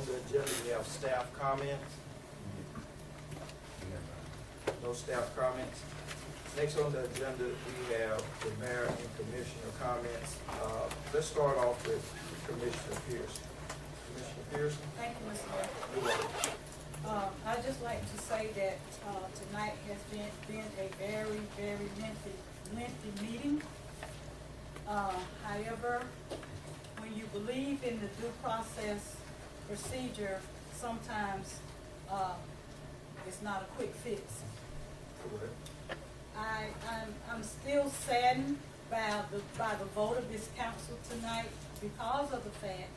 the agenda, we have staff comments. No staff comments. Next on the agenda, we have the mayor and commissioner comments. Let's start off with Commissioner Pearson. Commissioner Pearson? Thank you, Mr. Mayor. You're welcome. I'd just like to say that tonight has been a very, very lengthy meeting. However, when you believe in the due process procedure, sometimes it's not a quick fix. I'm still saddened by the vote of this council tonight because of the fact,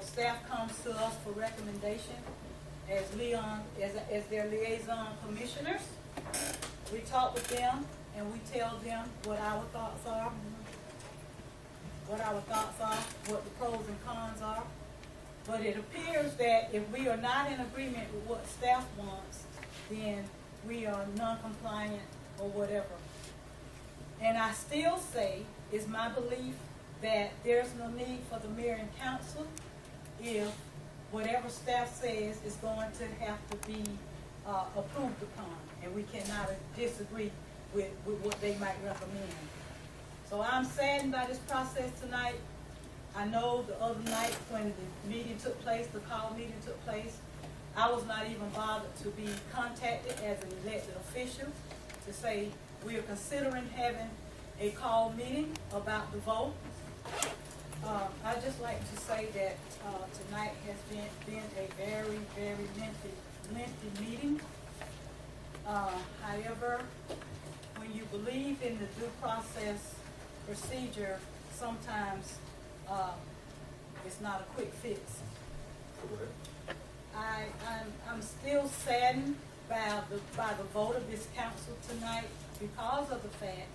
staff comes to us for recommendation as their liaison commissioners. We talk with them and we tell them what our thoughts are, what the pros and cons are. But it appears that if we are not in agreement with what staff wants, then we are non-compliant or whatever. And I still say, it's my belief that there's no need for the mayor and council if whatever staff says is going to have to be approved upon, and we cannot disagree with what they might recommend. So I'm saddened by this process tonight. I know the other night when the meeting took place, the call meeting took place, I was not even bothered to be contacted as an elected official to say we are considering having a call meeting about the vote. I'd just like to say that tonight has been a very, very lengthy meeting. However, when you believe in the due process procedure, sometimes it's not a quick fix. I'm still saddened by the vote of this council tonight because of the fact,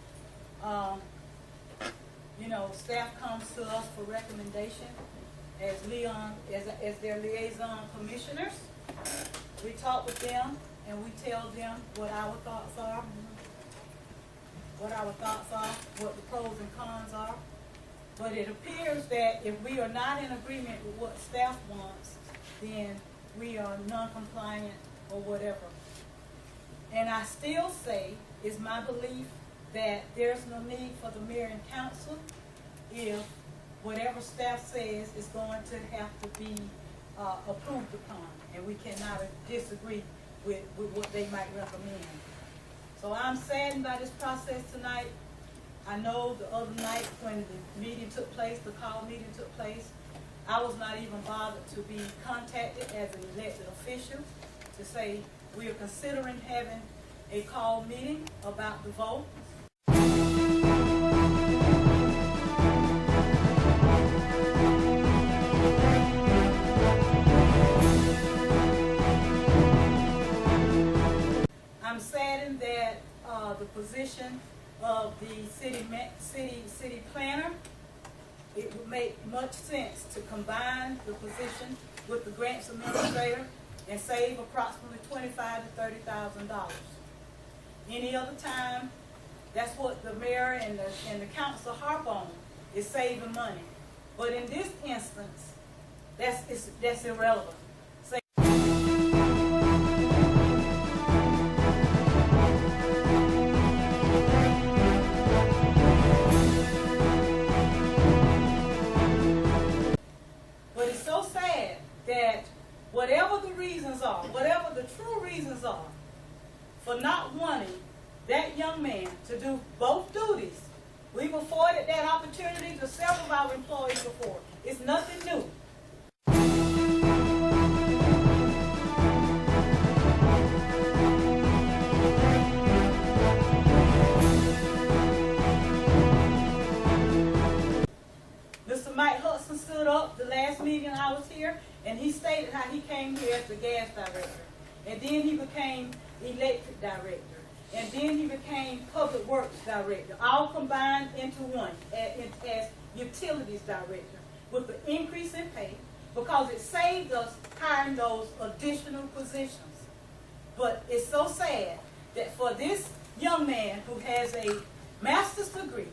staff comes to us for recommendation as their liaison commissioners. We talk with them and we tell them what our thoughts are, what the pros and cons are. But it appears that if we are not in agreement with what staff wants, then we are non-compliant or whatever. And I still say, it's my belief that there's no need for the mayor and council if whatever staff says is going to have to be approved upon, and we cannot disagree with what they might recommend. So I'm saddened by this process tonight. I know the other night when the meeting took place, the call meeting took place, I was not even bothered to be contacted as an elected official to say we are considering having a call meeting about the vote. I'm saddened that the position of the city planner, it would make much sense to combine the position with the grants administrator and save approximately $25,000 to $30,000. Any other time, that's what the mayor and the council harp on, is saving money. But in this instance, that's irrelevant. But it's so sad that whatever the reasons are, whatever the true reasons are for not wanting that young man to do both duties, we've afforded that opportunity to several of our employees before. It's nothing new. Mr. Mike Hudson stood up the last meeting I was here, and he stated how he came here as the gas director. And then he became electric director. And then he became public works director, all combined into one as utilities director, with the increase in pay, because it saved us hiring those additional positions. But it's so sad that for this young man who has a master's degree,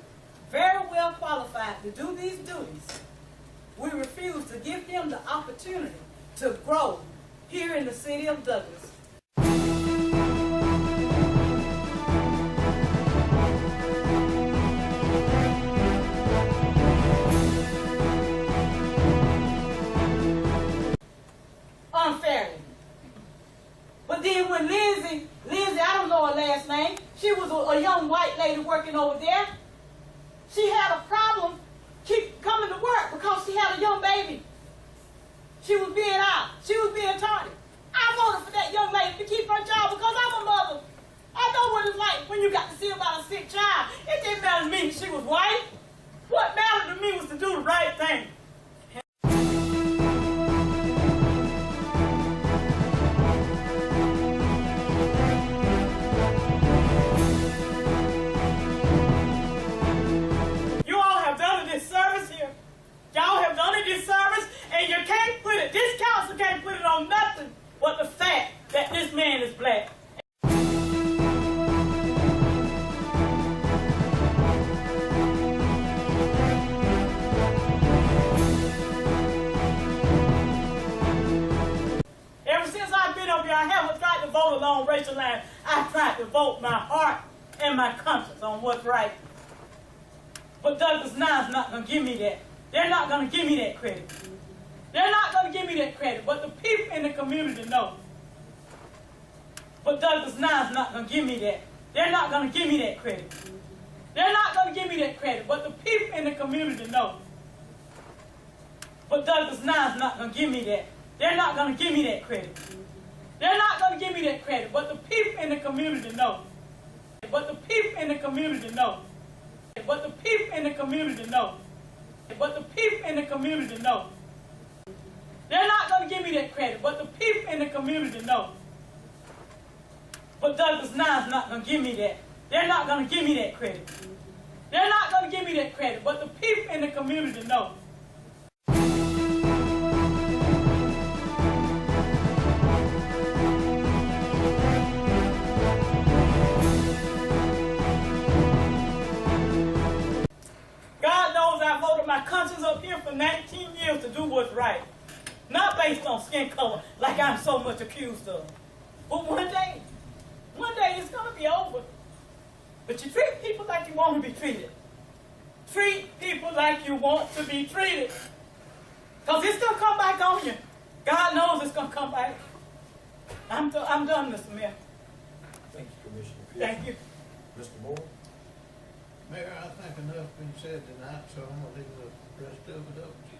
very well qualified to do these duties, we refuse to give them the opportunity to grow here in the city of Douglas. Unfairly. But then when Lizzie, I don't know her last name, she was a young white lady working over there. She had a problem keep coming to work because she had a young baby. She was being out. She was being tardy. I voted for that young lady to keep her job because I'm a mother. I know what it's like when you got to see about a sick child. It didn't matter to me that she was white. What mattered to me was to do the right thing. Y'all have done a disservice, and you can't put it, this council can't put it on nothing but the fact that this man is black. Ever since I've been up here, I haven't tried to vote along racial lines. I've tried to vote my heart and my conscience on what's right. But Douglas Nye is not going to give me that. They're not going to give me that credit. They're not going to give me that credit. But the people in the community know. But Douglas Nye is not going to give me that. They're not going to give me that credit. They're not going to give me that credit. But the people in the community know. But Douglas Nye is not going to give me that. They're not going to give me that credit. They're not going to give me that credit. But the people in the community know. But the people in the community know. But the people in the community know. But the people in the community know. They're not going to give me that credit, but the people in the community know. But Douglas Nye is not going to give me that. They're not going to give me that credit. They're not going to give me that credit, but the people in the community know. God knows I voted my conscience up here for 19 years to do what's right. Not based on skin color, like I'm so much accused of. But one day it's going to be over. But you treat people like you want to be treated. Treat people like you want to be treated. Because it's going to come back on you. God knows it's going to come back. I'm done, Mr. Mayor. Thank you, Commissioner Pierce. Thank you. Mr. Moore? Mayor, I think enough been said tonight, so I'm going to leave the rest of it up to you.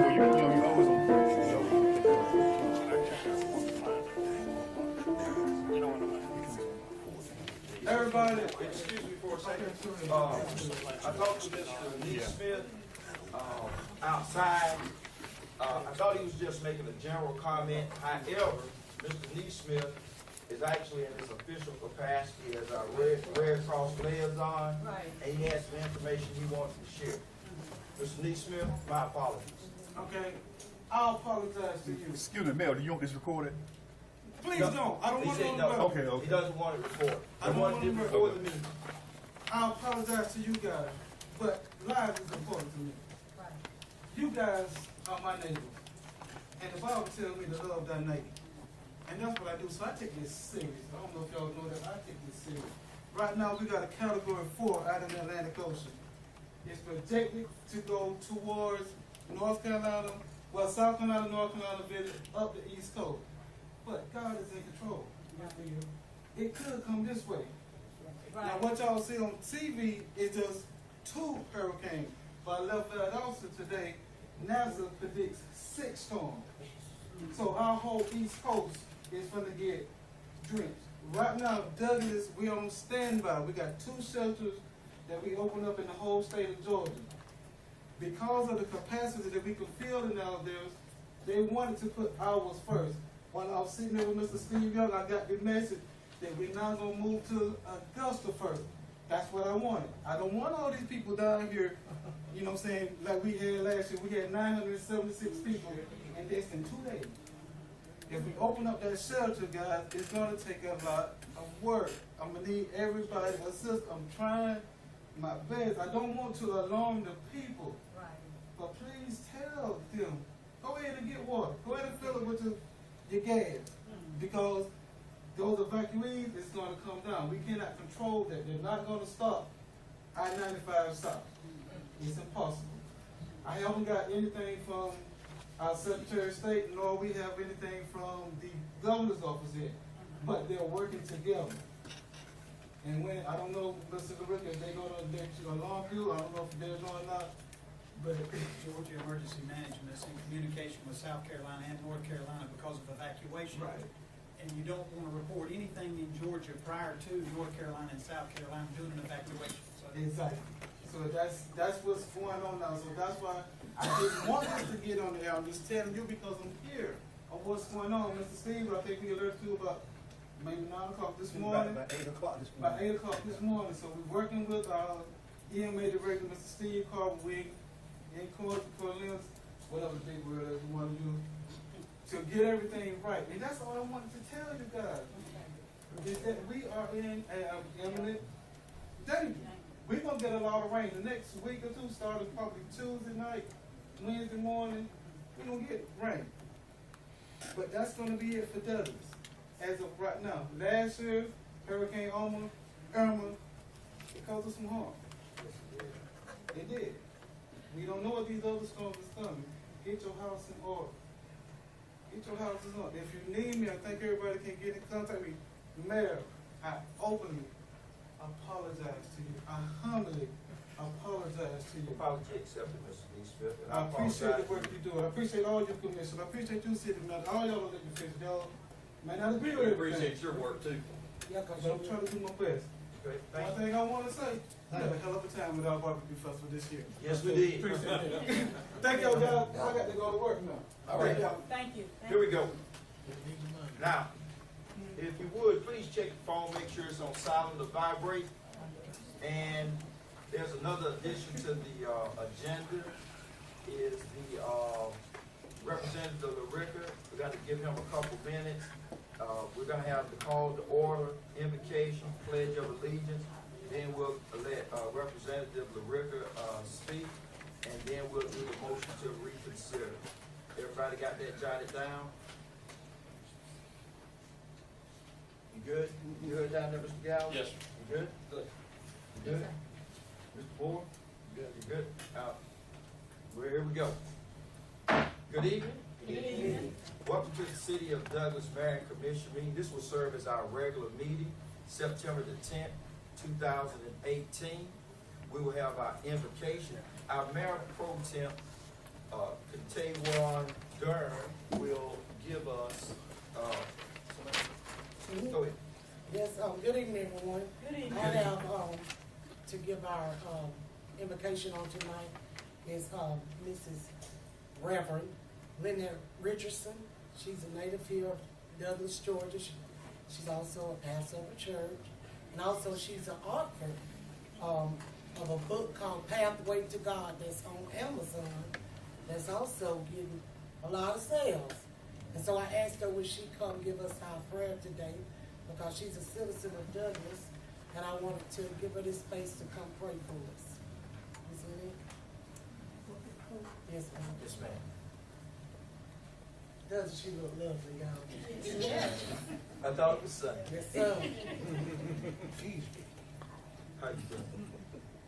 always on. Everybody, excuse me for a second. I talked to Mr. Lee Smith, outside. I thought he was just making a general comment. However, Mr. Lee Smith is actually in his official capacity as our Red Cross liaison. Right. And he has some information he wanted to share. Mr. Lee Smith, my apologies. Okay, I'll apologize to you. Excuse me, Mel, do you want this recorded? Please don't. I don't He want said it on no. the record. Okay. He doesn't want it recorded. I He don't wanted want it it before the meeting. I'll apologize to you guys, but life is important to me. Right. You guys are my neighbors, and the Bible tells me to love thy neighbor. And that's what I do, so I take this serious. I don't know if y'all know that, I take this serious. Right now, we got a category 4 out in the Atlantic Ocean. It's projected to go towards North Carolina, well, South Carolina, North Carolina, up the East Coast. But God is in control. It could come this way. Right. Now, what y'all see on TV is just 2 hurricanes. But I left that also today. NASA predicts 6 storms. So our whole East Coast is going to get drenched. Right now, Douglas, we're on standby. We got 2 shelters that we open up in the whole state of Georgia. Because of the capacity that we can fill in out there, they wanted to put ours first. While I was sitting there with Mr. Steve Young, I got the message that we're now going to move to Augusta first. That's what I wanted. I don't want all these people down here, you know what I'm saying, like we had last year. We had 976 people in less than 2 days. If we open up that shelter, guys, it's going to take a lot of work. I'm going to need everybody to assist. I'm trying my best. I don't want to alarm the people. Right. But please tell them, go ahead and get water. Go ahead and fill it with your gas. Because those evacuees is going to come down. We cannot control that. They're not going to stop I-95 South. It's impossible. I haven't got anything from our Secretary of State, nor we have anything from the governor's office yet. But they're working together. And when, I don't know, Mr. LaRicka, if they're going to alarm you, I don't know if they're going or not, but Georgia Emergency Management is in communication with South Carolina and North Carolina because of evacuation. right. And you don't want to report anything in Georgia prior to North Carolina and South Carolina doing an evacuation. So Exactly. So that's what's going on now. So that's why I didn't want us to get on the air. I'm just telling you because I'm here of what's going on. Mr. Steve, I think we alerted you about maybe 9 o'clock this morning. About 8 o'clock this About morning. 8 o'clock this morning. So we're working with our EMA director, Mr. Steve Carver, in court, Cornelius, whatever the big word is we want to use, to get everything right. And that's all I wanted to tell you guys. Is that we are in an imminent danger. We're going to get a lot of rain. The next week or 2, starting probably Tuesday night, Wednesday morning, we're going to get rain. But that's going to be it for Douglas, as of right now. Last year, Hurricane Irma, it caused us some harm. It did. We don't know what these other storms is coming. Get your house in order. Get your house in order. If you need me, I think everybody can get in contact with me. Mayor, I openly apologize to you. I humbly apologize to you. Apology accepted, Mr. Lee Smith. And I appreciate the apologize. work you do. I appreciate all your commission. I appreciate you, city manager. All y'all elected officials. Y'all may not agree with We everything. appreciate your work too. But I'm trying to do my best. Okay, One thank you. thing I want to say, we had a hell of a time with our barbecue festival this year. Yes, we did. Appreciate it. Thank y'all, guys. I got to go to work now. All right. Thank y'all. Thank you. Here we go. Now, if you would, please check your phone, make sure it's on silent or vibrate. And there's another addition to the agenda, is the representative of the record. We're going to give him a couple minutes. We're going to have the call to order, invocation, pledge of allegiance. Then we'll let Representative LaRicka speak, and then we'll do the motion to reconsider. Everybody got that jotted down? You good? You good down there, Mr. Galvin? Yes, sir. You good? Good. You good? Mr. Moore? Good. You good? Well, here we go. Good evening. Good evening. Welcome to the City of Douglas Mayor and Commission meeting. This will serve as our regular meeting, September the 10th, 2018. We will have our invocation. Our Mayor Pro Temp, Taywan Dern will give us, go ahead. Yes, good evening, everyone. Good evening. I have, to give our, invocation on tonight is, Mrs. Reverend Lynette Richardson. She's a native here of Douglas, Georgia. She's also a pastor of a church. And also she's an author, of a book called Pathway to God that's on Amazon. That's also getting a lot of sales. And so I asked her would she come give us our prayer today, because she's a citizen of Douglas, and I wanted to give her this space to come pray for us. Is it? Yes, ma'am. Yes, ma'am. Doesn't she look lovely, y'all? Yes. I thought it was Sunday. Yes, sir. How you doing?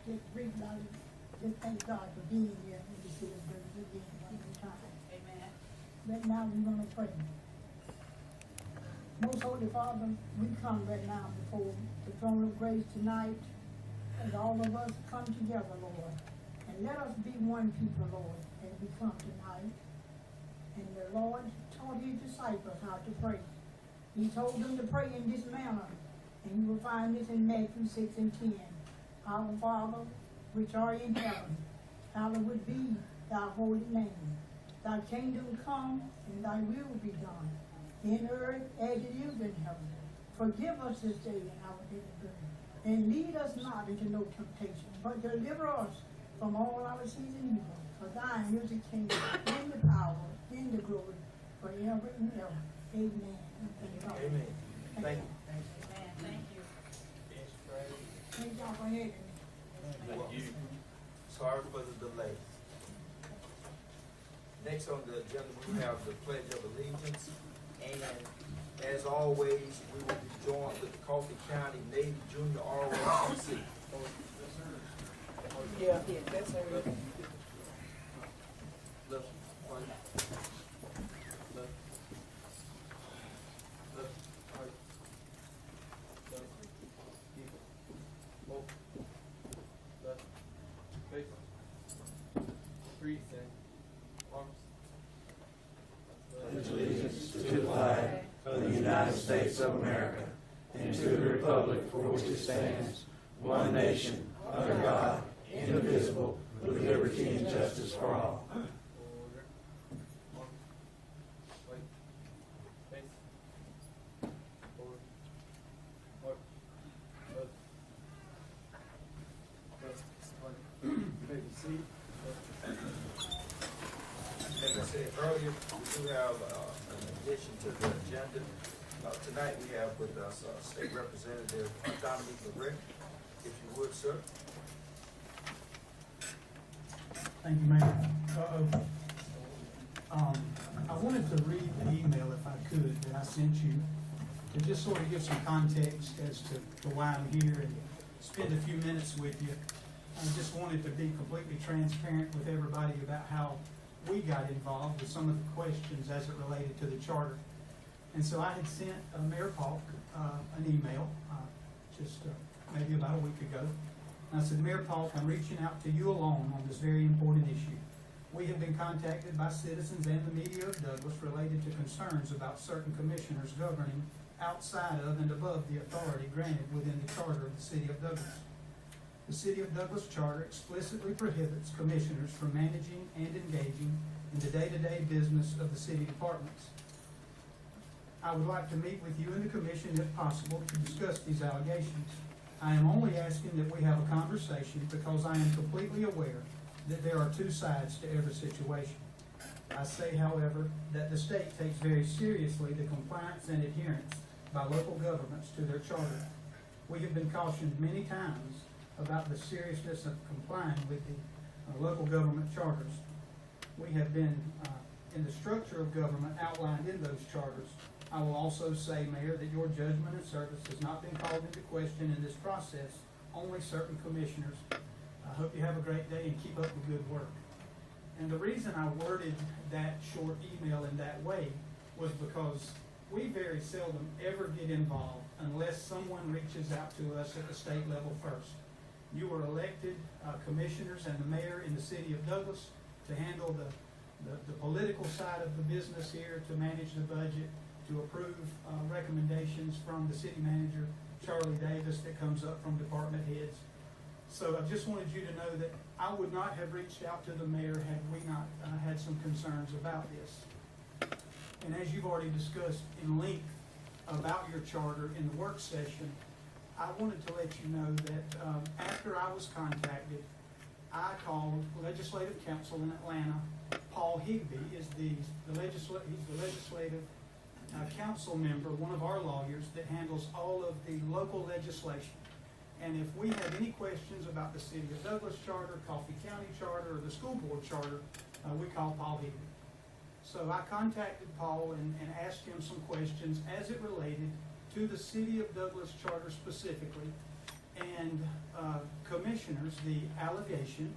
Just brief knowledge, just thank God for being here in the city of Douglas again one more time. Amen. Right now, we're gonna pray. Most Holy Father, we come right now before the throne of grace tonight, as all of us come together, Lord. And let us be one people, Lord, as we come tonight. And the Lord taught his disciples how to pray. He told them to pray in this manner, and you will find this in Matthew 6 and 10. Our Father, which art in heaven, hallowed be thy holy name. Thy kingdom come, and thy will be done, in earth as it is in heaven. Forgive us this day our daily bread, and lead us not into no temptation, but deliver us from all our sins and evil. For thine is the kingdom, and the power, and the glory, forever and ever. Amen. Thank God. Amen. Thank you. Amen. Thank you. Thank y'all for having me. Thank you. Sorry for the delay. Next on the agenda, we have the Pledge of Allegiance. And as always, we will be joined with the Coffee County Navy Junior ROTC. Yeah, that's her. Left, right. Left. Left, right. Left. Equal. Both. Left. Face. Breathe in. Arms. Pledge allegiance to the flag of the United States of America and to the republic for which it stands, one nation, under God, indivisible, with liberty and justice for all. Order. Arms. Right. Face. Forward. March. Left. Left. Right. Maybe see. As I said earlier, we do have an addition to the agenda. Tonight we have with us State Representative Dominique LaRick. If you would, sir. Thank you, Mayor. I wanted to read the email, if I could, that I sent you, to just sort of give some context as to why I'm here and spend a few minutes with you. I just wanted to be completely transparent with everybody about how we got involved with some of the questions as it related to the charter. And so I had sent Mayor Polk an email just maybe about a week ago. And I said, Mayor Polk, I'm reaching out to you alone on this very important issue. We have been contacted by citizens and the media of Douglas related to concerns about certain commissioners governing outside of and above the authority granted within the charter of the City of Douglas. The City of Douglas Charter explicitly prohibits commissioners from managing and engaging in the day-to-day business of the city departments. I would like to meet with you and the commission, if possible, to discuss these allegations. I am only asking that we have a conversation because I am completely aware that there are two sides to every situation. I say, however, that the state takes very seriously the compliance and adherence by local governments to their charter. We have been cautioned many times about the seriousness of complying with the local government charters. We have been in the structure of government outlined in those charters. I will also say, Mayor, that your judgment and service has not been called into question in this process, only certain commissioners. I hope you have a great day and keep up the good work. And the reason I worded that short email in that way was because we very seldom ever get involved unless someone reaches out to us at the state level first. You were elected commissioners and the mayor in the city of Douglas to handle the political side of the business here to manage the budget, to approve recommendations from the city manager, Charlie Davis, that comes up from department heads. So I just wanted you to know that I would not have reached out to the mayor had we not had some concerns about this. And as you've already discussed in length about your charter in the work session, I wanted to let you know that after I was contacted, I called legislative counsel in Atlanta. Paul Higbee is he's the legislative council member, one of our lawyers that handles all of the local legislation. And if we have any questions about the City of Douglas Charter, Coffee County Charter, or the school board charter, we call Paul Higbee. So I contacted Paul and asked him some questions as it related to the City of Douglas Charter specifically, and commissioners, the allegation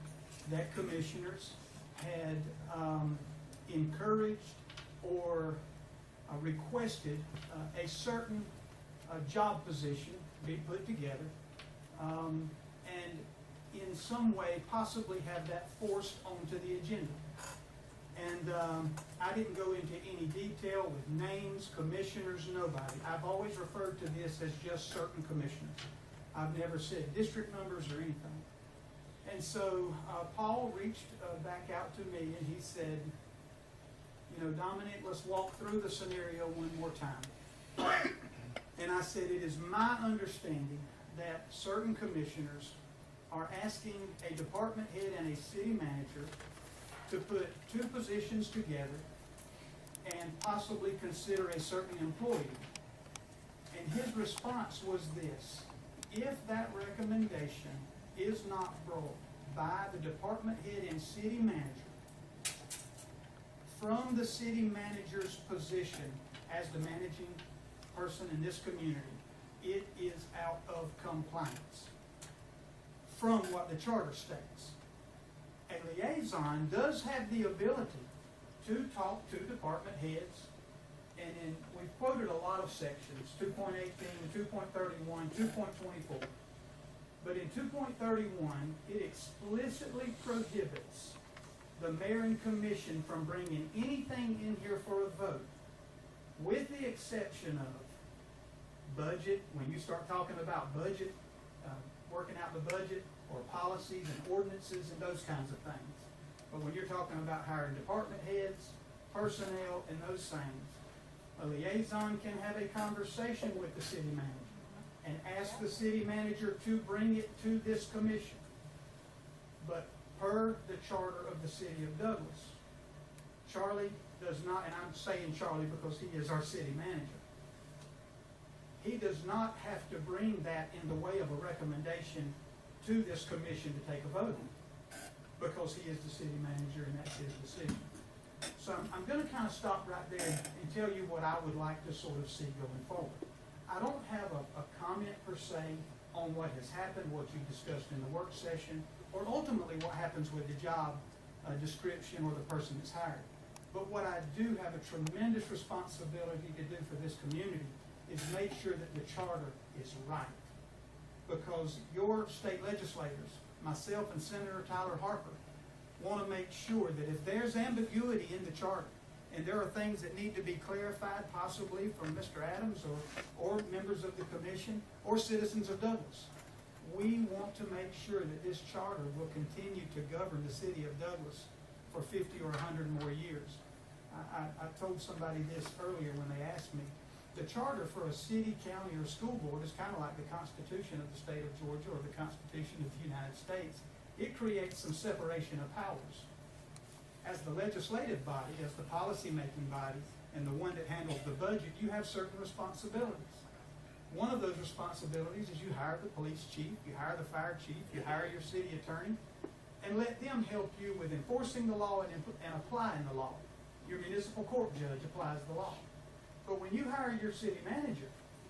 that commissioners had encouraged or requested a certain job position be put together, and in some way possibly have that forced onto the agenda. And I didn't go into any detail with names, commissioners, nobody. I've always referred to this as just certain commissioners. I've never said district numbers or anything. And so Paul reached back out to me and he said, you know, Dominic, let's walk through the scenario one more time. And I said, it is my understanding that certain commissioners are asking a department head and a city manager to put two positions together and possibly consider a certain employee. And his response was this: if that recommendation is not brought by the department head and city manager from the city manager's position as the managing person in this community, it is out of compliance from what the charter states. A liaison does have the ability to talk to department heads, and we've quoted a lot of sections, 2.18, 2.31, 2.24. But in 2.31, it explicitly prohibits the mayor and commission from bringing anything in here for a vote, with the exception of budget. When you start talking about budget, working out the budget, or policies and ordinances and those kinds of things. But when you're talking about hiring department heads, personnel, and those things, a liaison can have a conversation with the city manager and ask the city manager to bring it to this commission. But per the charter of the City of Douglas, Charlie does not, and I'm saying Charlie because he is our city manager, he does not have to bring that in the way of a recommendation to this commission to take a vote on, because he is the city manager and that's his decision. So I'm going to kind of stop right there and tell you what I would like to sort of see going forward. I don't have a comment per se on what has happened, what you discussed in the work session, or ultimately what happens with the job description or the person that's hired. But what I do have a tremendous responsibility to do for this community is make sure that the charter is right. Because your state legislators, myself and Senator Tyler Harper, want to make sure that if there's ambiguity in the charter, and there are things that need to be clarified possibly from Mr. Adams or members of the commission or citizens of Douglas, we want to make sure that this charter will continue to govern the city of Douglas for 50 or 100 more years. I told somebody this earlier when they asked me. The charter for a city, county, or school board is kind of like the Constitution of the state of Georgia or the Constitution of the United States. It creates some separation of powers. As the legislative body, as the policy-making body, and the one that handles the budget, you have certain responsibilities. One of those responsibilities is you hire the police chief, you hire the fire chief, you hire your city attorney, and let them help you with enforcing the law and applying the law. Your municipal court judge applies the law. But when you hire your city manager,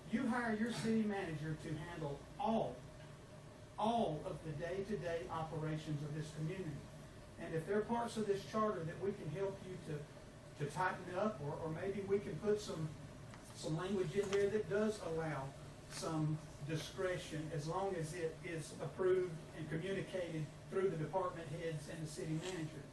you hire your city manager to handle all of the day-to-day operations of this community. And if there are parts of this charter that we can help you to tighten up, or maybe we can put some language in there that does allow some discretion, as long as it is approved and communicated through the department heads and the city manager,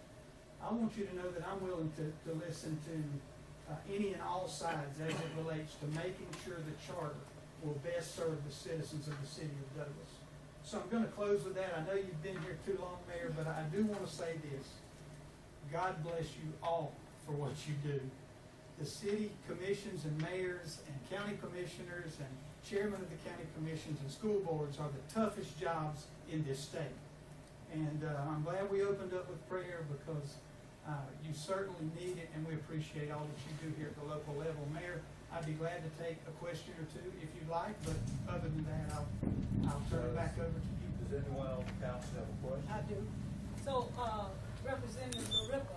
I want you to know that I'm willing to listen to any and all sides as it relates to making sure the charter will best serve the citizens of the city of Douglas. So I'm going to close with that. I know you've been here too long, Mayor, but I do want to say this. God bless you all for what you do. The city commissions and mayors and county commissioners and chairmen of the county commissions and school boards are the toughest jobs in this state. And I'm glad we opened up with prayer because you certainly need it, and we appreciate all that you do here at the local level. Mayor, I'd be glad to take a question or two if you'd like, but other than that, I'll turn it back over to you. Does anyone on council have a question? I do. So, Representative LaRica,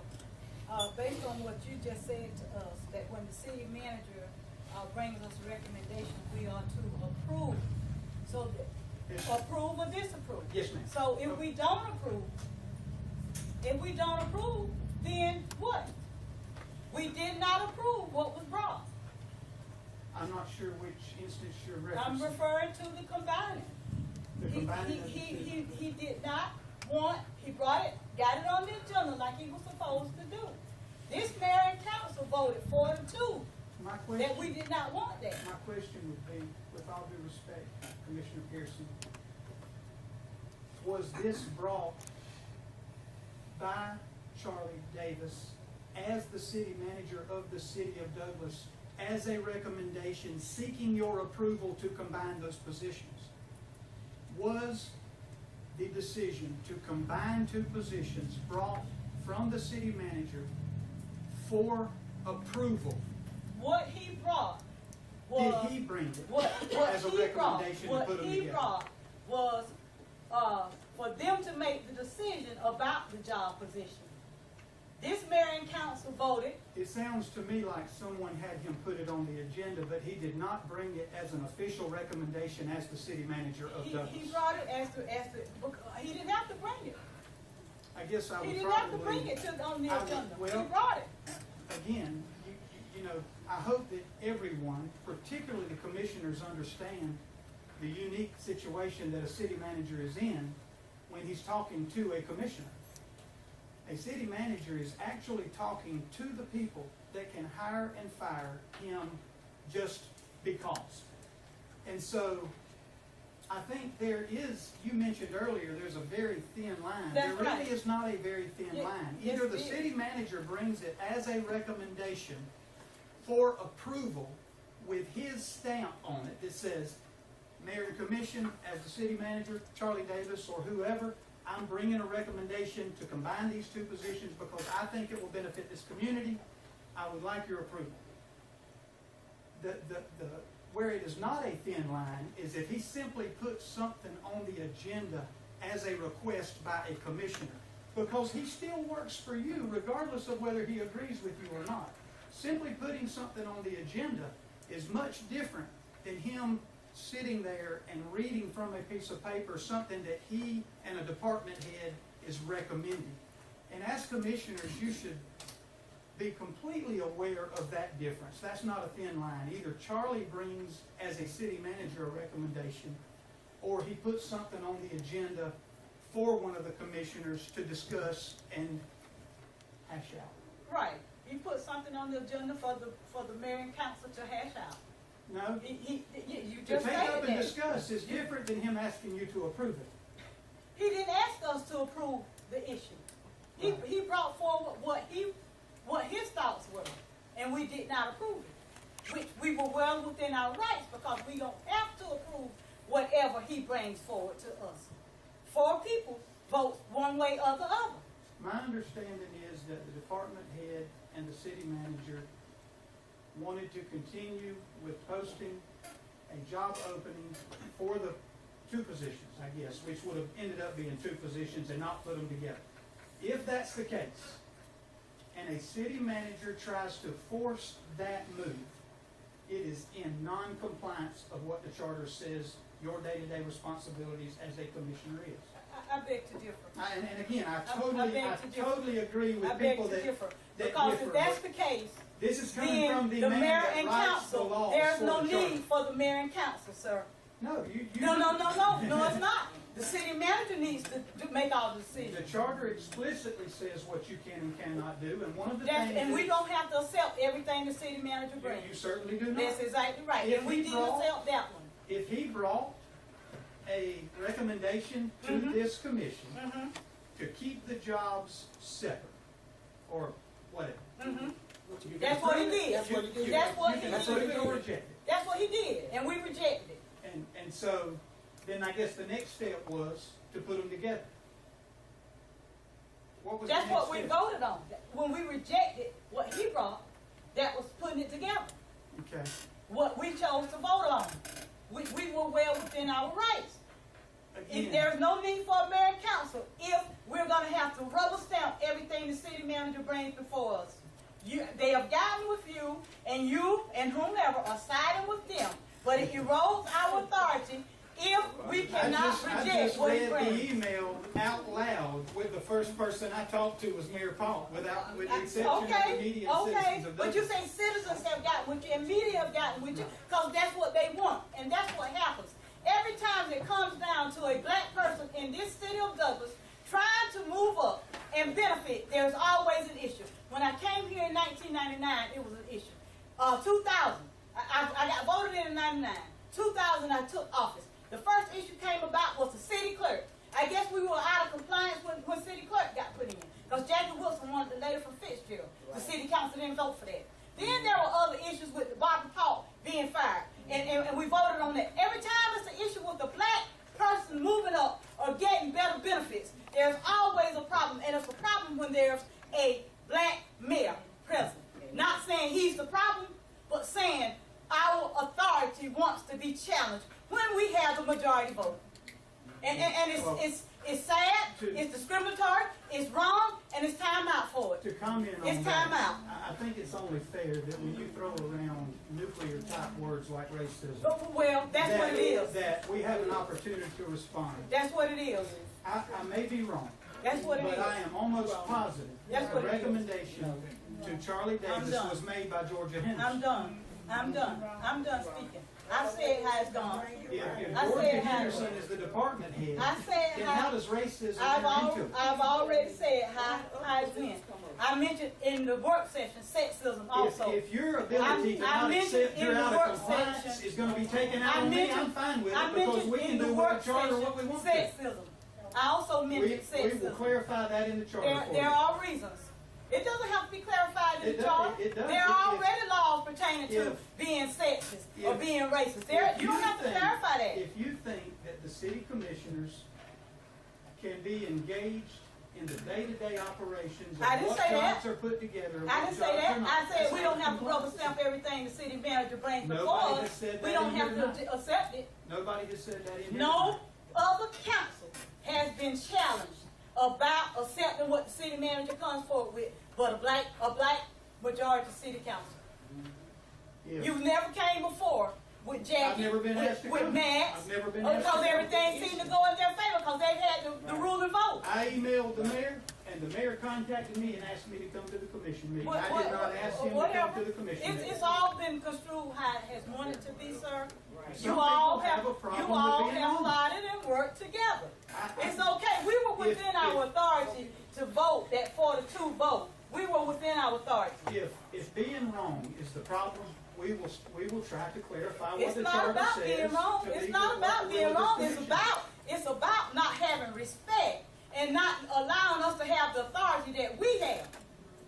based on what you just said to us, that when the city manager brings us a recommendation, we are to approve. So, Yes. approve or disapprove? Yes, ma'am. So if we don't approve, then what? We did not approve what was brought. I'm not sure which instance you're referencing. I'm referring to the combining. The combining of the two. He did not want, he brought it, got it on the agenda like he was supposed to do. This mayor and council voted 4-2 My question, that we did not want that. my question would be, with all due respect, Commissioner Pearson, was this brought by Charlie Davis as the city manager of the city of Douglas as a recommendation seeking your approval to combine those positions? Was the decision to combine two positions brought from the city manager for approval? What he brought was. Did he bring it What as a he brought, recommendation to put them what he together? brought was, for them to make the decision about the job position. This mayor and council voted. It sounds to me like someone had him put it on the agenda, but he did not bring it as an official recommendation as the city manager of Douglas. He brought it he didn't have to bring it. I guess I He would didn't have to probably. bring it on the I would- agenda. He well, brought it. Again, you know, I hope that everyone, particularly the commissioners, understand the unique situation that a city manager is in when he's talking to a commissioner. A city manager is actually talking to the people that can hire and fire him just because. And so, I think there is, you mentioned earlier, there's a very thin line. That's There really right. is not a very thin Yeah, line. yes, Either the it is. city manager brings it as a recommendation for approval with his stamp on it that says, Mayor and Commission, as the city manager, Charlie Davis or whoever, I'm bringing a recommendation to combine these two positions because I think it will benefit this community. I would like your approval. Where it is not a thin line is if he simply puts something on the agenda as a request by a commissioner, because he still works for you regardless of whether he agrees with you or not. Simply putting something on the agenda is much different than him sitting there and reading from a piece of paper something that he and a department head is recommending. And as commissioners, you should be completely aware of that difference. That's not a thin line. Either Charlie brings, as a city manager, a recommendation, or he puts something on the agenda for one of the commissioners to discuss and hash out. Right. He put something on the agenda for the mayor and council to hash out. No? You To just take stated up and that. discuss is different than him asking you to approve it. He didn't ask us to approve the issue. He brought forward what his thoughts were, and we did not approve it. Which we were well within our rights because we don't have to approve whatever he brings forward to us. 4 people vote one way or the other. My understanding is that the department head and the city manager wanted to continue with posting a job opening for the 2 positions, I guess, which would have ended up being 2 positions and not put them together. If that's the case, and a city manager tries to force that move, it is in non-compliance of what the charter says your day-to-day responsibilities as a commissioner is. I beg to differ. And again, I beg to differ. totally agree with I beg people to that differ. that Because differ, if that's but the case, this is coming then from the the man mayor that and writes the council, laws there's for no the charter. need for the mayor and council, sir. No, you. No, it's not. The city manager needs to make all the The decisions. charter explicitly says what you can and cannot do, and one of the things. And we don't have to accept everything the city manager You brings. certainly do not. That's exactly right. If And we he did brought- accept that one. If he brought a recommendation to Mhm. this commission Mm-hmm, to keep the jobs separate, or whatever. mm-hmm. you can That's what he approve it, did. That's what he did. That's what you he can approve it or did. reject it. That's what he did, and we rejected it. And so, then I guess the next step was to put them together. What was the That's next what we step? voted on. When we rejected what he brought, that was putting it together. Okay, What we chose to vote on. We were well within our rights. again, There's no need for a mayor and council if we're gonna have to rubber stamp everything the city manager brings before us. They have gotten with you and whomever are siding with them, but it erodes our authority if we cannot I reject just what he read the brings. email out loud with the first person I talked to was Mayor Paul, with the exception of the media and Okay, citizens of but you Douglas. say citizens have gotten with you and media have gotten with you because that's what they want, and that's what happens. Every time it comes down to a black person in this city of Douglas trying to move up and benefit, there's always an issue. When I came here in 1999, it was an issue. 2000, I got voted in 99. 2000, I took office. The first issue came about was the city clerk. I guess we were out of compliance when city clerk got put in. Because Jackie Wilson wanted the lady from Fitzgerald. The city council didn't vote for that. Then there were other issues with Barbara Paul being fired. And we voted on that. Every time it's an issue with the black person moving up or getting better benefits, there's always a problem. And it's a problem when there's a black mayor present. Not saying he's the problem, but saying our authority wants to be challenged when we have the majority vote. And it's sad, it's discriminatory, it's wrong, and it's time out for it. To comment on It's that, time out. I think it's only fair that when you throw around nuclear type words like racism, Well, that's what it is. that we have an opportunity to respond. That's what it is. I may be wrong, That's what it but is. I am almost positive That's a what it is. recommendation to Charlie Davis done. was made by Georgia Henderson. I'm done. I'm done speaking. I said how it's gone. If I Georgia said how- Henderson is the department head, I said then how- how does racism I've enter into it? already said how it's been. I mentioned in the work session sexism also. If your ability to I not mentioned accept in you're the out work of compliance section- is going to be taken out I on me, mentioned- I'm fine with I it because mentioned we in can the do work with the charter session what we want to. sexism. I also We mentioned will sexism. clarify that in the charter for There you. are reasons. It doesn't have to be clarified in It the does- charter. it does. There are already laws pertaining to If- being sexist or if- being racist. If You don't have to think- clarify that. If you think that the city commissioners can be engaged in the day-to-day operations of I didn't what say that. jobs are put together, and I what didn't say jobs that. are not, I said that's we not don't have to rubber compliance. stamp everything the city manager brings before Nobody has us. said We that don't in have here to tonight. accept it. Nobody has said that in here. No other council has been challenged about accepting what the city manager comes forward with, but a black majority city council. If- You've never came before with Jackie, I've never been asked to with come. Max, I've never been asked to because come. everything seemed to go in their favor because they've had the ruling vote. I emailed the mayor, and the mayor contacted me and asked me to come to the commission meeting. I did not ask him to come Whatever. to the commission meeting. It's all been construed how it has wanted to be, sir. Some You people all have have, a problem you with all being have wrong. plotted and worked together. I- It's okay. We were within If- our authority to vote that 42 vote. We were within our authority. If being wrong is the problem, we will try to clarify what It's the not charter about says. being wrong. to It's be not what about the being will of wrong. this commission. It's about not having respect and not allowing us to have the authority that we have.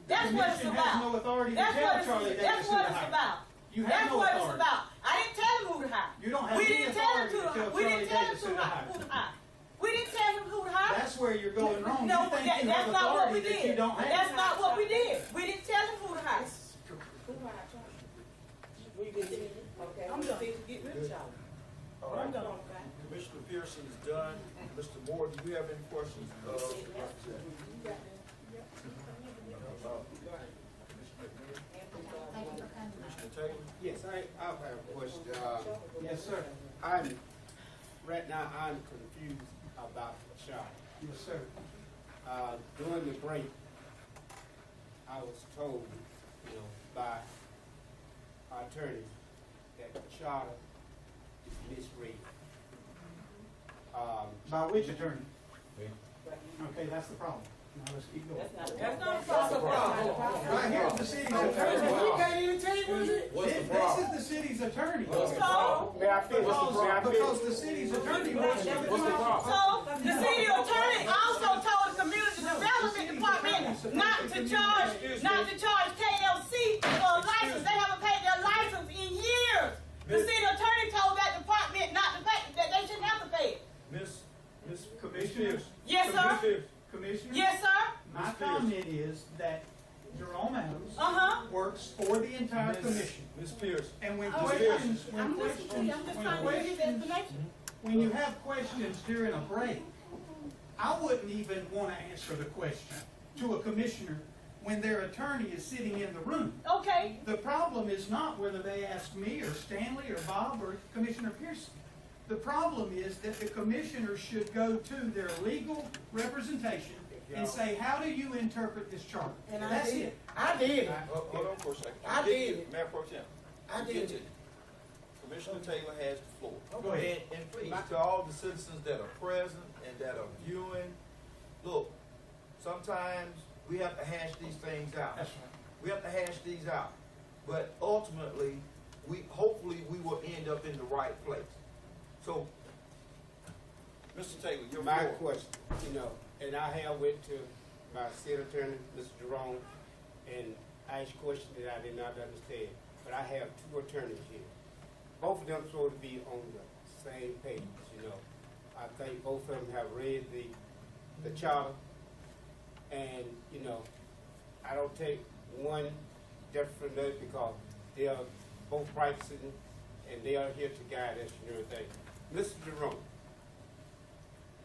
That's what it's commission has about. no authority to That's tell what Charlie it's, Davis that's who what to it's hire. about. You have That's no what it's authority. about. I didn't tell him who to hire. You don't have We any didn't tell him authority to tell We Charlie didn't tell him Davis who to hire. who to hire. We didn't tell him who to hire. That's where you're going wrong. No, You think that, you that's have not what we authority that did. you don't have. That's not what we did. We didn't tell him who to hire. Okay. I'm done. All right. Commissioner Pearson is done. Mr. Moore, do you have any questions? Commissioner Taylor? Yes, I have a question. Yes, sir. Right now, I'm confused about the charter. Yes, sir. During the break, I was told, by our attorneys that the charter is misread. By which attorney? Okay, that's the problem. Now let's keep going. That's not a What's the problem. problem? Right here is the city's You attorney. can't even tell you what it is. What's the This problem? is the city's attorney. So, May I finish? May I finish? Because the city's attorney works for the What's the problem? so the city attorney also told the community development department not to charge KLC for a license. They haven't paid their license in years. The city attorney told that department not to pay, that they shouldn't have to pay it. Miss Commissioners. Yes, sir. Commissioner? Yes, sir. My comment is that Jerome Adams Uh-huh. works for the entire commission. Miss Pierce. And when Oh, questions, I'm just trying to give you the information. when you have questions during a break, I wouldn't even want to answer the question to a commissioner when their attorney is sitting in the room. Okay. The problem is not whether they ask me or Stanley or Bob or Commissioner Pearson. The problem is that the commissioners should go to their legal representation and say, how do you interpret this charter? And I That's did. it. I did. Hold on for a second. I did. Mayor Pro Tem. I Get did. to it. Commissioner Taylor has the floor. Go ahead. And please, to all the citizens that are present and that are viewing, look, sometimes we have to hash these things out. That's right. We have to hash these out. But ultimately, hopefully we will end up in the right place. So, Mr. Taylor, your My floor. question, and I have went to my city attorney, Mr. Jerome, and asked questions that I did not understand. But I have two attorneys here. Both of them supposed to be on the same page, I think both of them have read the charter. And, I don't take one different from the other because they are both practicing and they are here to guide us and everything. Mr. Jerome,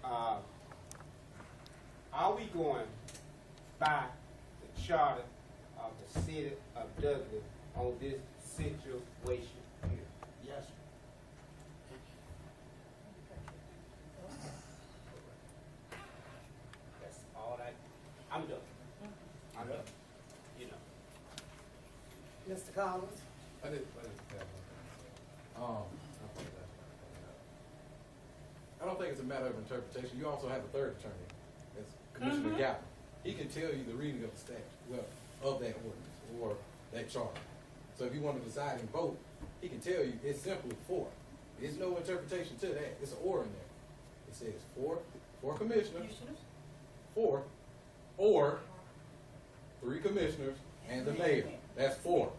are we going by the charter of the city of Douglas on this situation here? Yes. That's all I'm done. I'm done. Mr. Collins? I didn't I don't think it's a matter of interpretation. You also have a third attorney, that's Commissioner Galvin. He can tell you the reading of the statute, of that ordinance or that charter. So if you want to decide in both, he can tell you it's simply four. There's no interpretation to that. It's an or in there. It says four commissioners, four, or 3 commissioners and the mayor. That's 4.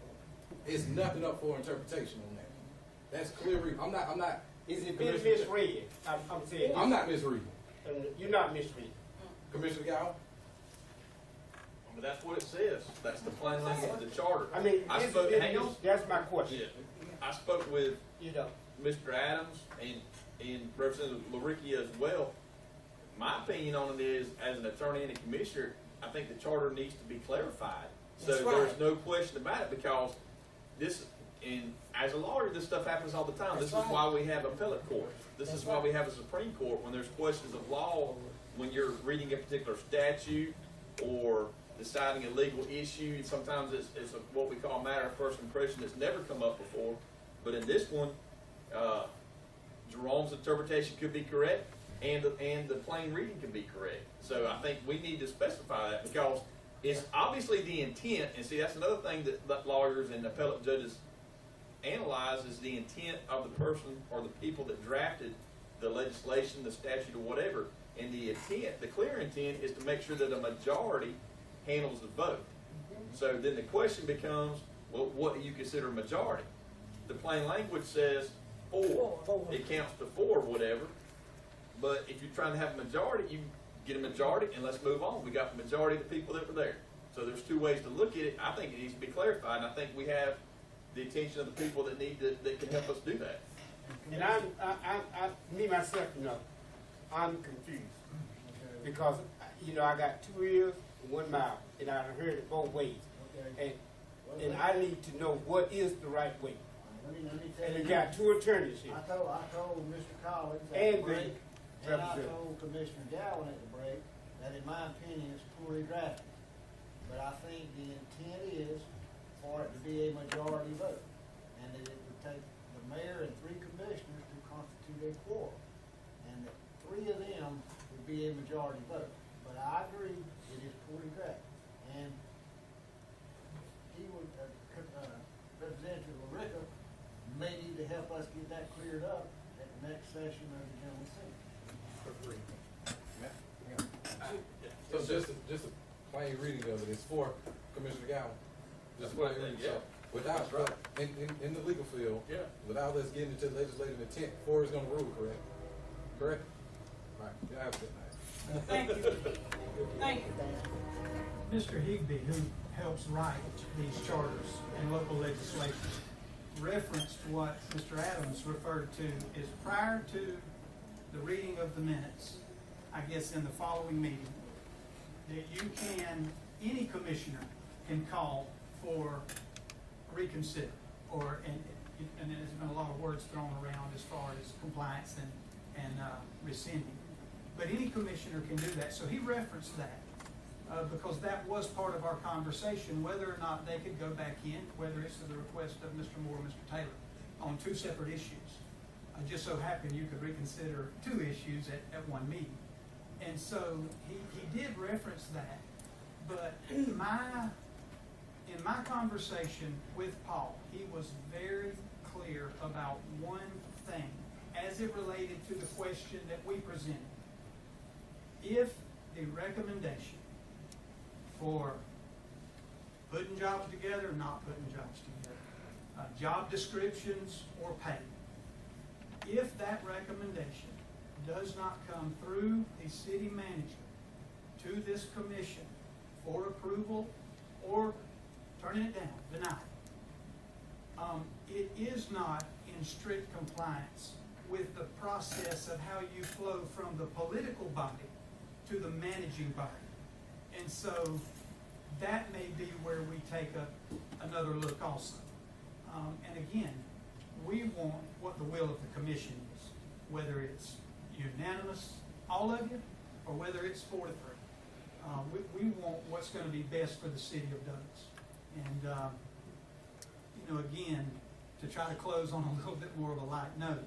It's nothing up for interpretation on that. That's clear. I'm not. Is it being misread? I'm saying. I'm not misreading. You're not misreading. Commissioner Gow? But that's what it says. That's the plain language of the charter. I mean, hang on. that's my question. Yeah. I spoke with Mr. Adams and Representative LaRicchia as well. My opinion on it is, as an attorney and a commissioner, I think the charter needs to be clarified. So That's right. there's no question about it, because this, and as a lawyer, this stuff happens all the time. This is why we have appellate court. This is why we have a Supreme Court when there's questions of law, when you're reading a particular statute or deciding a legal issue. Sometimes it's what we call a matter of first impression that's never come up before. But in this one, Jerome's interpretation could be correct, and the plain reading could be correct. So I think we need to specify that, because it's obviously the intent, and see, that's another thing that lawyers and appellate judges analyze, is the intent of the person or the people that drafted the legislation, the statute, or whatever. And the intent, the clear intent, is to make sure that a majority handles the vote. So then the question becomes, well, what do you consider a majority? The plain language says 4. It counts to 4 or whatever. But if you're trying to have a majority, you get a majority and let's move on. We got the majority of the people that were there. So there's 2 ways to look at it. I think it needs to be clarified, and I think we have the attention of the people that that can help us do that. And me myself, I'm confused because I got 2 ears and 1 mouth, and I heard it both ways, and I need to know what is the right way. And we got 2 attorneys here. I told Mr. Collins at And the break, the and I representative. told Commissioner Gowan at the break, that in my opinion, it's poorly drafted. But I think the intent is for it to be a majority vote, and that it would take the mayor and 3 commissioners to constitute a quorum. And that be a majority vote. But I agree, it is poorly drafted. And he would, Representative LaRicka may need to help us get that cleared up at the next session of the General Assembly. So just a plain reading of it, it's for Commissioner Gowan. Just a plain reading, so, without, That's right. in the legal field. Yeah. Without us getting into legislative intent, four is gonna rule, correct? Correct? Right, y'all have a good night. Thank you. Thank you. Mr. Higby, who helps write these charters and local legislation, referenced what Mr. Adams referred to is prior to the reading of the minutes, I guess in the following meeting, that you can, any commissioner can call for reconsider, or, and there's been a lot of words thrown around as far as compliance and rescinding. But any commissioner can do that, so he referenced that, because that was part of our conversation, whether or not they could go back in, whether it's at the request of Mr. Moore or Mr. Taylor, on two separate issues. Just so happened you could reconsider two issues at one meeting. And so he did reference that, but in my conversation with Paul, he was very clear about one thing as it related to the question that we presented. If the recommendation for putting jobs together, not putting jobs together, job descriptions or pay, if that recommendation does not come through the city manager to this commission for approval or turning it down, deny it, it is not in strict compliance with the process of how you flow from the political body to the managing body. And so that may be where we take another look also. And again, we want what the will of the commission is, whether it's unanimous, all of you, or whether it's 4-3. We want what's going to be best for the city of Douglas. And, you know, again, to try to close on a little bit more of a light note,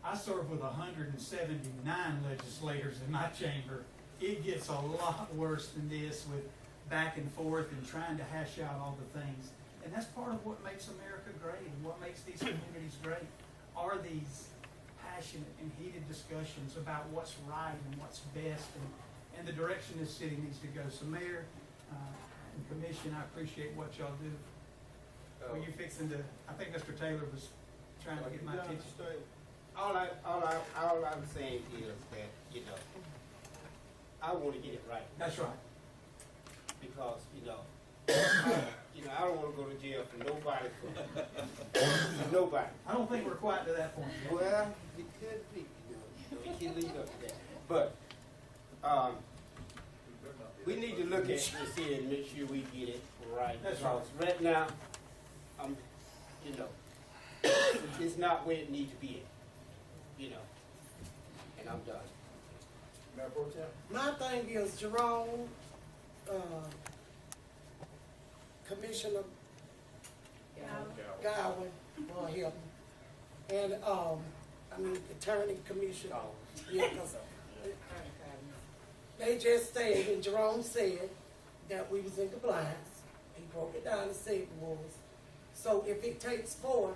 I serve with 179 legislators in my chamber. It gets a lot worse than this with back and forth and trying to hash out all the things. And that's part of what makes America great and what makes these communities great are these passionate and heated discussions about what's right and what's best and the direction this city needs to go. So Mayor and Commission, I appreciate what y'all do. Were you fixing to, I think Mr. Taylor was trying to get my attention. All I'm saying is that, you know, I want to get it right. That's right. Because, you know, I don't want to go to jail for nobody, for nobody. I don't think we're quite to that point yet. Well, it could be, you know, it can lead up to that. But, we need to look at this here and make sure we get it right. That's right. Because right now, you know, it's not where it needs to be at, you know, and I'm done. Mayor Pro Tem? My thing is Jerome, Commissioner Gowan, for him, and Attorney Commissioner. Yeah, 'cause they just said, and Jerome said that we was in compliance. He broke it down and said it was. So if it takes 4,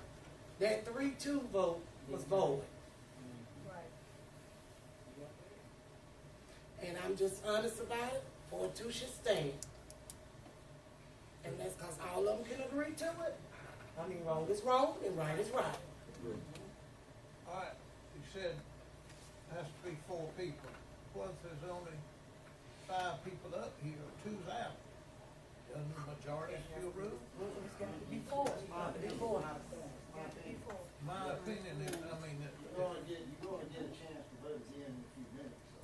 that 3-2 vote was void. And I'm just honest about it, 4-2 should stand. And that's because all of them can agree to it. I mean, wrong is wrong and right is right. All right, you said it has to be 4 people. What if there's only 5 people up here, 2's out? Doesn't the majority still rule? Before. My opinion is, You're gonna get a chance to vote again in a few minutes, so.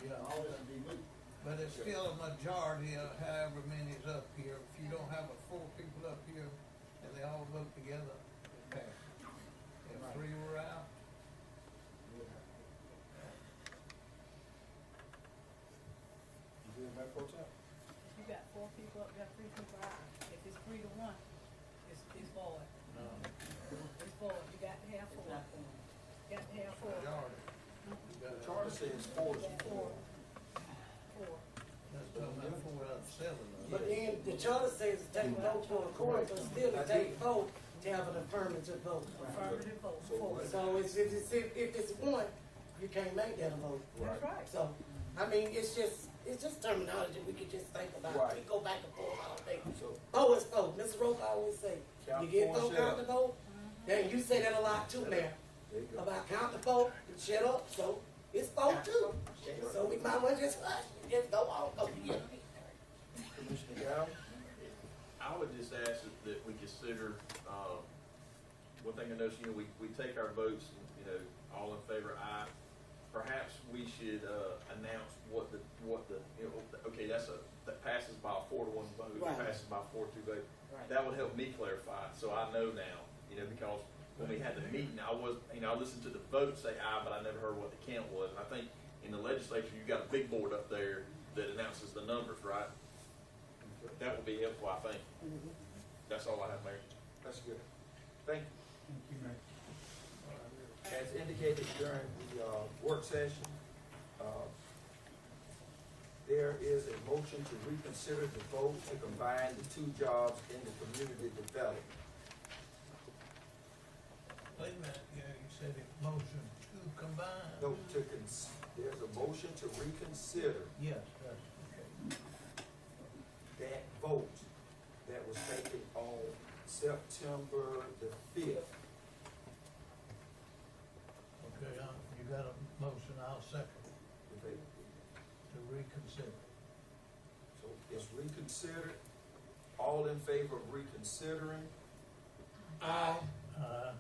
yeah, All this will be moot. but it's still a majority of however many's up here. If you don't have 4 people up here and they all vote together, it passes. If 3 were out, You good, Mayor Pro Tem? You got 4 people up, got 3 people out. If it's 3-1, it's void. no, It's void. You got to have 4. You got to have 4. majority. You The gotta- charter says 4 is 4. talking about 4 out of 7. But then the charter says to take a vote for the court, but still to take a vote to have an affirmative vote. Affirmative vote. So what- So if it's one, you can't make that a vote. That's right. So, I mean, it's just terminology we could just think about. Right. We go back and forth all day. So, Vote is vote. Mr. Roca always say, Count you get for vote, and count shut the up. vote. Then you say that a lot too, Mayor, there you go. about count the vote and shut up. So it's vote too. So we might as well just hush and just go on. Commissioner Gao? I would just ask that we consider, one thing I noticed, we take our votes, all in favor, aye. Perhaps we should, announce what the, okay, that passes by a 4-1 vote, Right. it passes by a 4-2 vote. Right. That would help me clarify, so I know now, because when we had the meeting, I listened to the vote say aye, but I never heard what the count was. And I think in the legislature, you've got a big board up there that announces the numbers, right? That would be helpful, I think. That's all I have, Mayor. That's good. Thank you. Thank you, Mayor. As indicated during the work session, there is a motion to reconsider the vote to combine the 2 jobs in the community development. Wait a minute, yeah, you said it motion to combine. No, there's a motion to reconsider Yes, that's, okay. that vote that was taken on September the 5th. Okay, you got a motion, I'll second Okay, to reconsider. so it's reconsidered. All in favor of reconsidering? Aye. How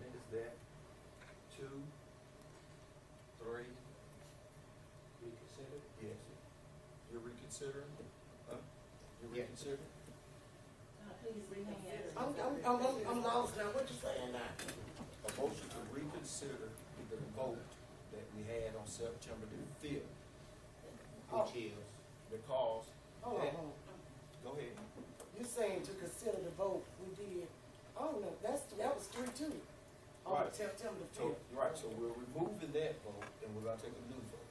many is that? 2, 3? Reconsider? Yes. You're reconsidering? Huh? You're Yeah. reconsidering? I'm lost now. What you saying now? A motion to reconsider the vote that we had on September the 5th. Which is? Because, Hold that- on. go ahead. You saying to consider the vote we did? Oh no, that was 3-2. On Right. September So, 5th. right, so we're removing that vote and we're gonna take a new vote.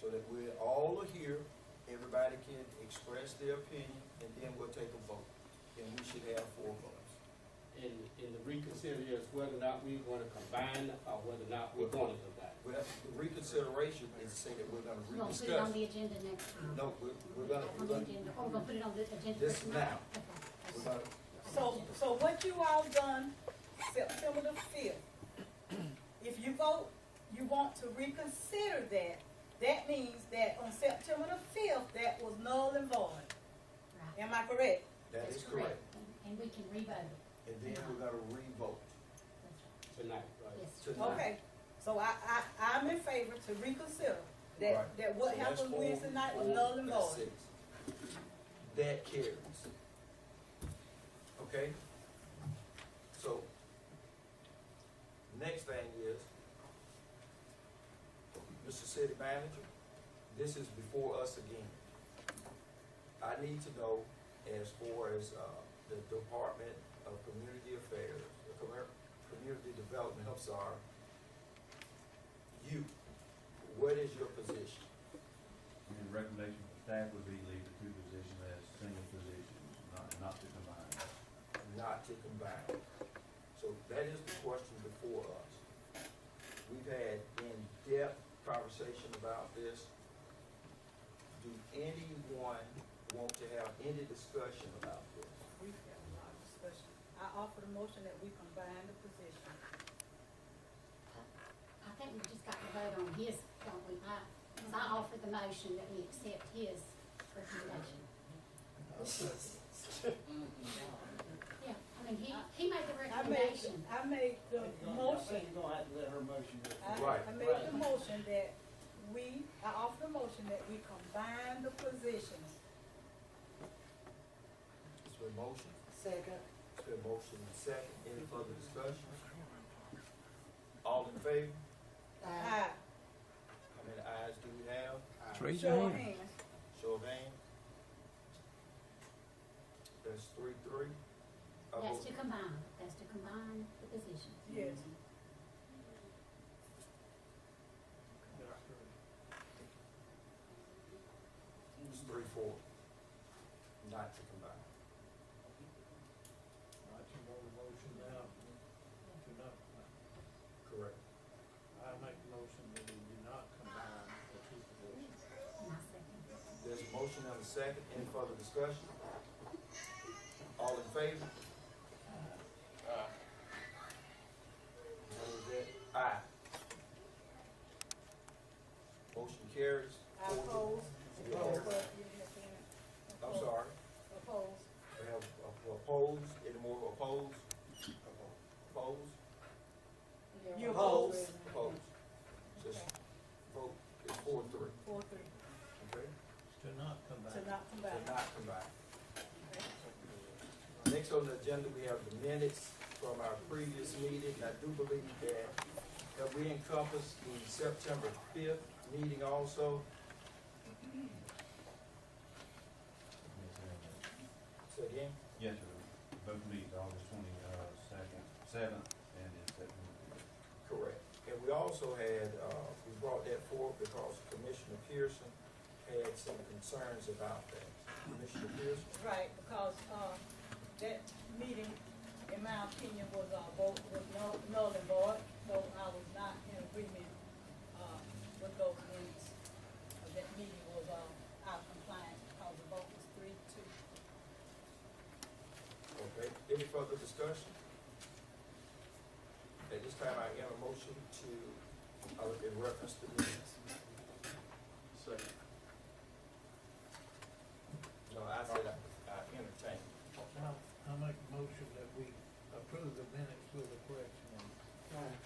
So that we all are here, everybody can express their opinion, and then we'll take a vote. And we should have 4 votes. In the reconsider is whether or not we want to combine or whether or not we're going to combine. Well, the reconsideration is saying that we're gonna We're gonna put it on rediscuss. the agenda next time. No, we're gonna, On the agenda, oh, we're gonna put it on the agenda This for tonight? now. Okay. we're gonna, So what you all done September the 5th, if you vote, you want to reconsider that, that means that on September the 5th, that was null and void. Right. Am I correct? that That's is correct. And we can revote it. And then we're gonna re-vote That's Tonight, right? right. Yes. tonight. Okay, so I'm in favor to reconsider Right. that what So that's happened 4, Wednesday night was 4, null and that's void. 6. That carries. Okay? So, next thing is, Mr. City Manager, this is before us again. I need to know as far as, the Department of Community Affairs, Community Development, I'm sorry. What is your position? And the recommendation for staff would be leave the 2 positions as single positions, not to combine. Not to combine. So that is the question before us. We've had in-depth conversation about this. Do anyone want to have any discussion about this? We've got a lot of discussion. I offer the motion that we combine the position. I think we just got to vote on his, don't we? So I offer the motion that we accept his recommendation. Yeah, I mean, he made the recommendation. I made the motion. You're gonna have to let her motion go. Right. I made the motion that I offer the motion that we combine the positions. It's been motion, Second. it's been motion and second. Any further discussion? All in favor? Aye. How many ayes do we have? Show of hands. Show of hands. That's 3-3. That's to combine the positions. Yes. for not to combine. I can go to motion now, to not, Correct. I make a motion that we do not combine the two positions. There's a motion and a second. Any further discussion? All in favor? What was that? Aye. Motion carries. I oppose. I'm sorry. Oppose. We have opposed. Any more opposed? Opposed? You oppose. Opposed. Just vote is 4-3. 4-3. Okay? To not combine. To not combine. To not combine. Next on the agenda, we have the minutes from our previous meeting. I do believe that we encompass the September 5th meeting also. Say again? Yes, sir. Both meetings, August 22nd, 7th, and then September 5th. Correct. And we also had, we brought that forward because Commissioner Pearson had some concerns about that. Commissioner Pearson? Right, because, that meeting, in my opinion, was, vote was null and void, so I was not in agreement, with those minutes. That meeting was, out of compliance because the vote was 3-2. Okay. Any further discussion? At this time, I enter a motion to, in reference to minutes. Second. No, I said I entertain. I make a motion that we approve the minutes with a correction on it.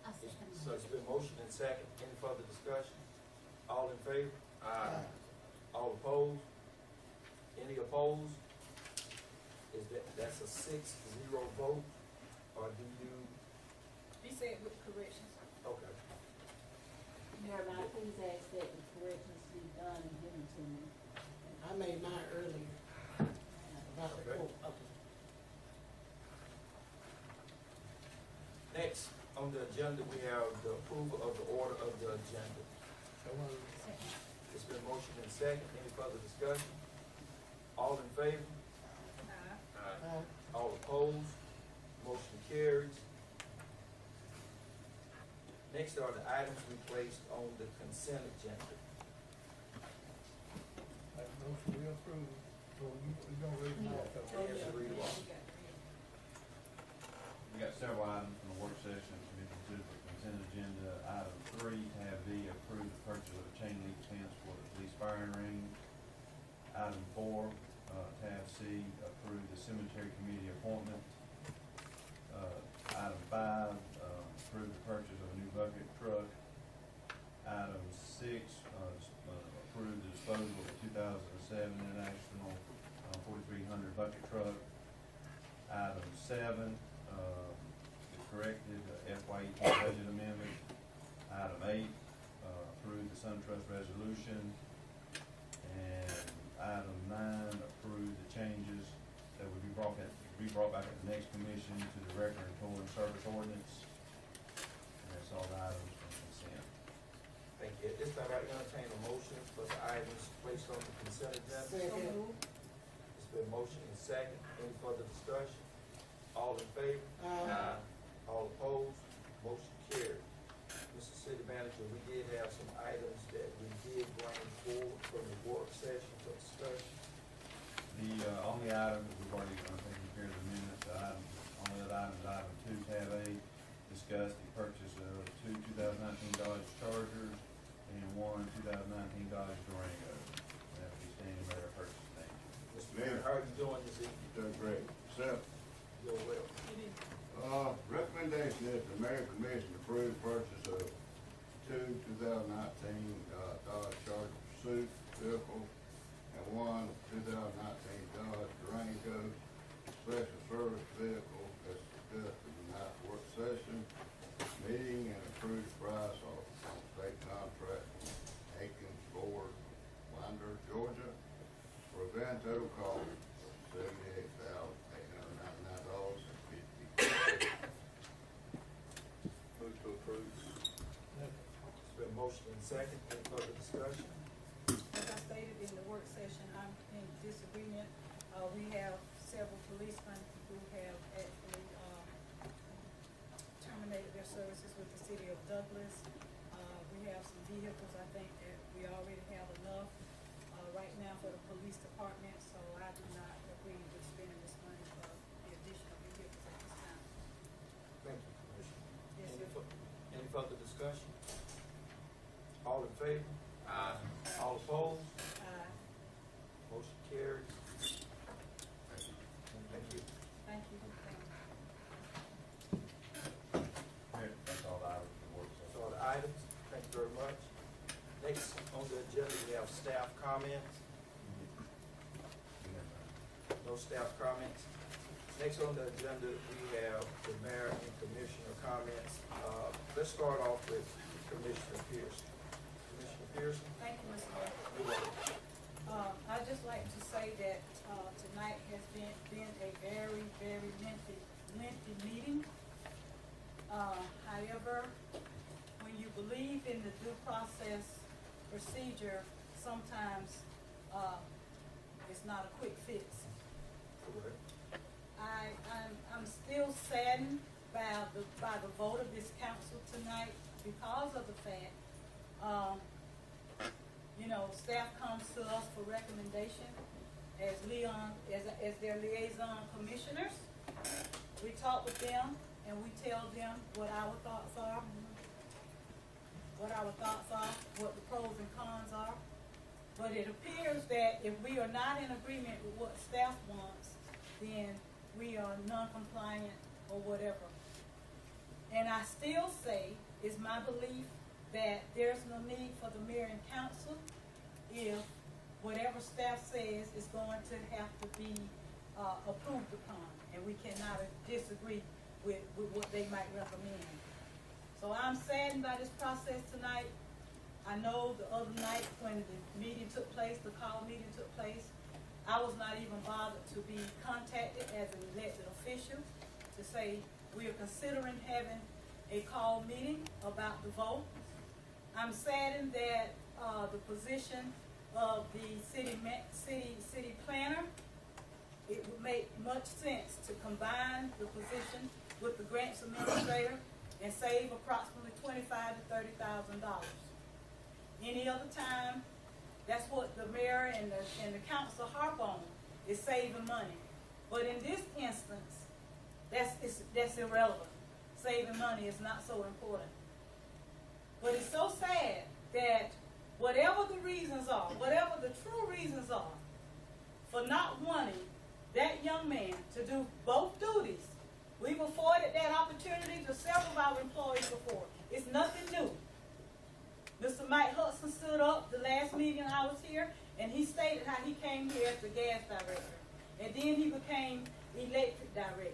I second So it's been motion and second. Any further discussion? All in favor? Aye. All opposed? Any opposed? That's a 6-0 vote, or do you? He said with corrections. Okay. Mayor, may I please ask that the corrections be done and given to me? I made mine earlier. About the Okay. court. Okay. Next on the agenda, we have the approval of the order of the agenda. So, It's been motion and second. Any further discussion? All in favor? Aye. All opposed? Motion carries. Next are the items we placed on the consent agenda. make a motion we approve, so you gonna read them off, though. Yes, read them off. We got several items from the work session to be considered for consent agenda. Item 3, tab B, approve the purchase of a chain link fence for the police firing range. Item 4, tab C, approve the cemetery committee appointment. Item 5, approve the purchase of a new bucket truck. Item 6, approve the disposal of the 2007 International 4300 bucket truck. Item 7, the corrected FY18 budget amendment. Item 8, approve the SunTrust resolution. And item 9, approve the changes that would be brought back at the next commission to the record and towing service ordinance. And that's all the items from consent. Thank you. At this time, I entertain a motion for the items placed on the consent agenda. Second. It's been motion and second. Any further discussion? All in favor? Aye. All opposed? Motion carried. Mr. City Manager, we did have some items that we did bring forward from the work session for discussion. The only item that we've already taken care of the minutes, only other item is item 2, tab A, discuss the purchase of 2 2019 Dodge Chargers and 1 2019 Dodge Durango. That will be standing there purchase name. Mr. Mayor, how are you doing this evening? Doing great. Sept, Doing well. recommendation is the mayor commission approve purchase of 2 2019 Dodge Charger pursuit vehicle and 1 2019 Dodge Durango special service vehicle as discussed in the night work session meeting and approved price on state contract Aikens Ford, Winder, Georgia, for a grand total cost of $78,899.50. Move to approve. It's been motion and second. Any further discussion? As I stated discussion, I'm in disagreement. We have several policemen who have actually, terminated their services with the city of Douglas. We have some vehicles, I think that we already have enough, right now for the police department, so I do not agree with spending this money for the additional vehicles at this time. Thank you, Commissioner. Yes, Any sir. any further discussion? All in favor? Aye. All opposed? Aye. Motion carries. Thank you. Thank you. That's all the items for work That's session. all the items. Thank you very much. Next on the agenda, we have staff comments. No staff comments. Next on the agenda, we have the mayor and commissioner comments. Let's start off with Commissioner Pearson. Commissioner Pearson? Thank you, Mr. Mayor. You're welcome. I'd just like to say that, tonight has been a very, very lengthy meeting. However, when you believe in the due process procedure, sometimes, it's not a quick fix. Correct. I'm still saddened by the vote of this council tonight because of the fact, staff comes to us for recommendation as their liaison commissioners. We talk with them and we tell them what our thoughts are, what the pros and cons are. But it appears that if we are not in agreement with what staff wants, then we are non-compliant or whatever. And I still say, it's my belief that there's no need for the mayor and council if whatever staff says is going to have to be approved upon, and we cannot disagree with what they might recommend. So I'm saddened by this process tonight. I know the other night when the meeting took place, the call meeting took place, I was not even bothered to be contacted as an elected official to say we are considering having a call meeting about the vote. I'm saddened that the position of the city planner, it would make much sense to combine the position with the grants administrator and save approximately $25,000 to $30,000. Any other time, that's what the mayor and the council harp on, is saving money. But in this instance, that's irrelevant. Saving money is not so important. But it's so sad that whatever the reasons are, whatever the true reasons are for not wanting that young man to do both duties, we've afforded that opportunity to several of our employees before. It's nothing new. Mr. Mike Hudson stood up the last meeting I was here, and he stated how he came here as the gas director. And then he became electric director.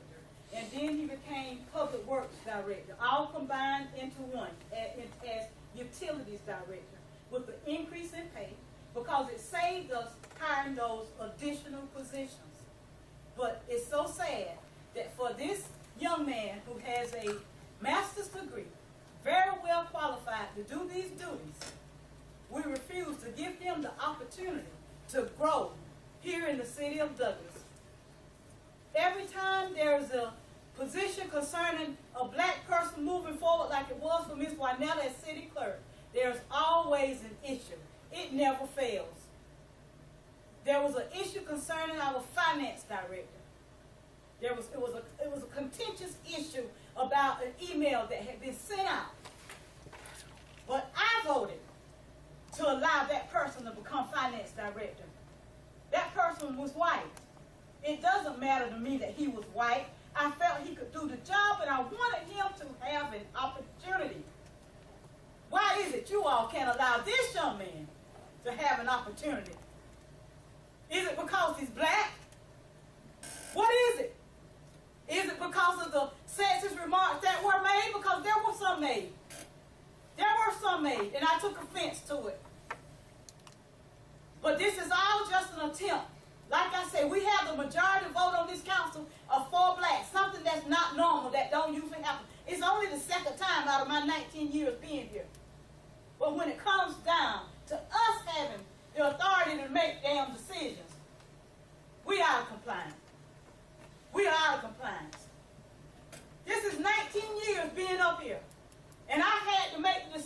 And then he became public works director, all combined into one as utilities director, with the increase in pay, because it saved us hiring those additional positions. But it's so sad that for this young man who has a master's degree, very well qualified to do these duties, we refuse to give him the opportunity to grow here in the city of Douglas. Every time there's a position concerning a black person moving forward, like it was for Ms. Wynetta as city clerk, there's always an issue. It never fails. There was an issue concerning our finance director. It was a contentious issue about an email that had been sent out. But I voted to allow that person to become finance director. That person was white. It doesn't matter to me that he was white. I felt he could do the job, and I wanted him to have an opportunity. Why is it you all can't allow this young man to have an opportunity? Is it because he's black? What is it? Is it because of the sexist remarks that were made? Because there were some made. There were some made, and I took offense to it. But this is all just an attempt. Like I said, we have the majority vote on this council of 4 blacks, something that's not normal, that don't usually happen. It's only the second time out of my 19 years being here. But when it comes down to us having the authority to make damn decisions,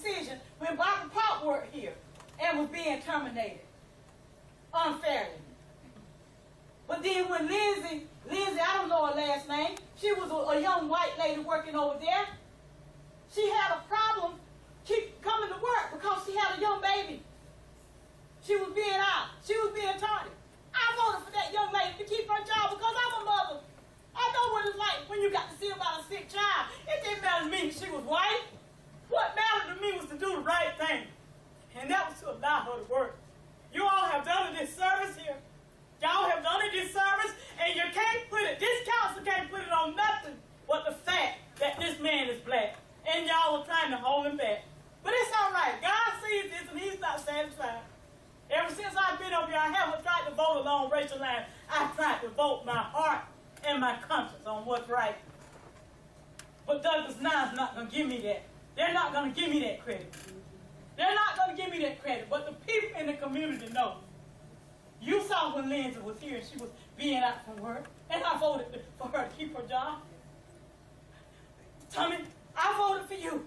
decision when Barbara Pop worked here and was being terminated unfairly. But then when Lindsay, I don't know her last name, she was a young white lady working over there. She had a problem keep coming to work because she had a young baby. She was being out. She was being tardy. I voted for that young lady to keep her job because I'm a mother. I know what it's like when you got to see about a sick child. It didn't matter to me if she was white. What mattered to me was to do the right thing. And that was to allow her to work. You all have done a disservice here. Y'all have done a disservice, and you can't put it, this council can't put it on nothing but the fact that this man is black. And y'all are trying to hold him back. But it's all right. God sees this, and he's not satisfied. Ever since I've been up here, I haven't tried to vote along racial lines. I've tried to vote my heart and my conscience on what's right. But Douglas Nine's not going to give me that. They're not going to give me that credit. They're not going to give me that credit. But the people in the community know. You saw when Lindsay was here and she was being out from work, and I voted for her to keep her job. Tommy, I voted for you.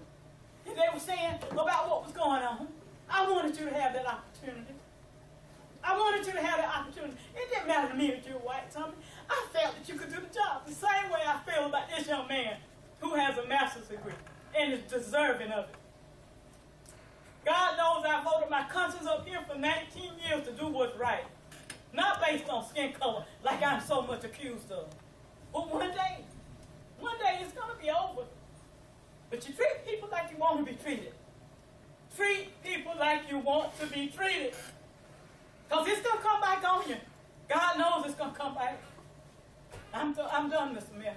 And they were saying about what was going on. I wanted you to have that opportunity. I wanted you to have that opportunity. It didn't matter to me if you were white, Tommy. I felt that you could do the job the same way I feel about this young man who has a master's degree and is deserving of it. God knows I voted my conscience up here for 19 years to do what's right. Not based on skin color like I'm so much accused of. But one day it's going to be over. But you treat people like you want to be treated. Treat people like you want to be treated. Because it's going to come back on you. God knows it's going to come back. I'm done, Mr. Mayor.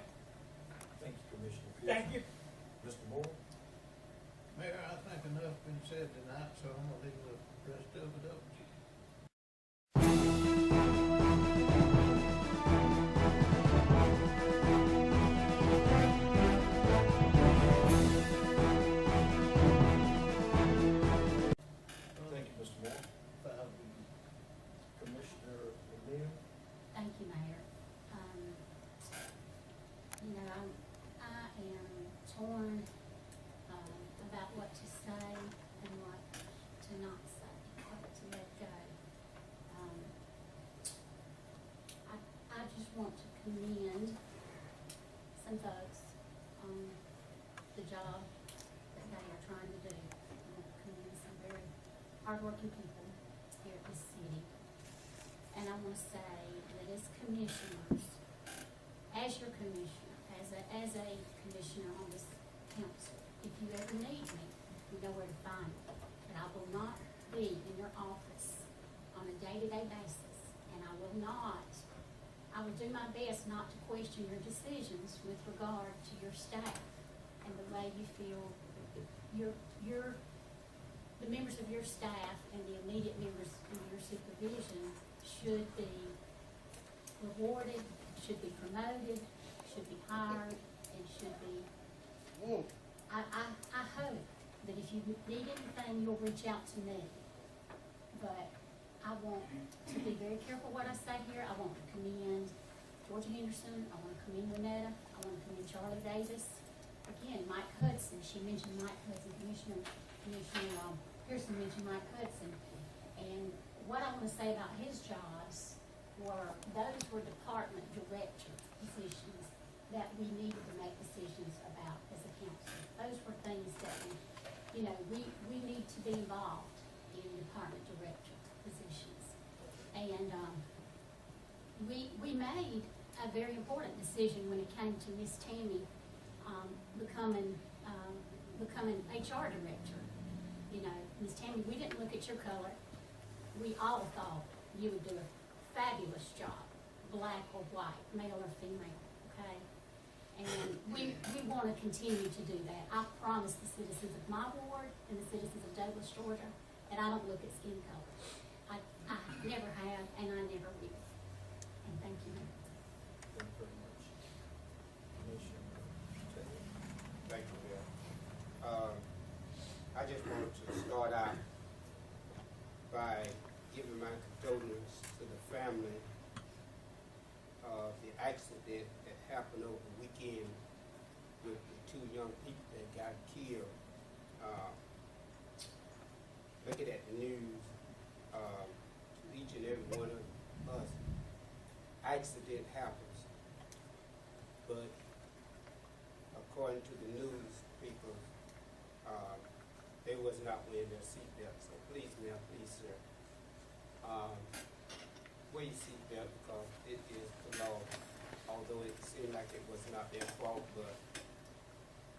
Thank you, Commissioner. Thank you. Mr. Moore? Mayor, I think enough been said tonight, so I'm gonna leave the rest of it up to you. Thank you, Mr. Moore. Commissioner O'Neill? Thank you, Mayor. I am torn about what to say and what to not say, what to let go. I just want to commend some folks on the job that they are trying to do. I want to commend some very hardworking people here at this city. And I want to say that as commissioners, as your commissioner, as a commissioner on this council, if you ever need me, you know where to find me. But I will not be in your office on a day-to-day basis, and I will do my best not to question your decisions with regard to your staff and the way you feel the members of your staff and the immediate members of your supervision should be rewarded, should be promoted, should be hired, and should be. I hope that if you need anything, you'll reach out to me. But I want to be very careful what I say here. I want to commend Georgia Henderson. I want to commend Renetta. I want to commend Charlie Davis. Again, Mike Hudson. She mentioned Mike Hudson. Commissioner Pearson mentioned Mike Hudson. And what I want to say about his jobs those were department director positions that we needed to make decisions about as a council. Those were things that we need to be involved in department director positions. And we made a very important decision when it came to Miss Tammy becoming HR director. Miss Tammy, we didn't look at your color. We all thought you would do a fabulous job, black or white, male or female, okay? And we want to continue to do that. I promise the citizens of my ward and the citizens of Douglas, Georgia, that I don't look at skin color. I never have, and I never will. And thank you, Mayor. Thank you very much. Commissioner Taylor? Thank you, Bill. I just wanted to start out by giving my condolences to the family of the accident that happened over the weekend with the two young people that got killed looking at the news, each and every one of us, accident happens. But according to the news people, they was not wearing their seatbelts. So please, ma'am, please, sir, wear your seatbelt because it is the law. Although it seemed like it was not their fault, but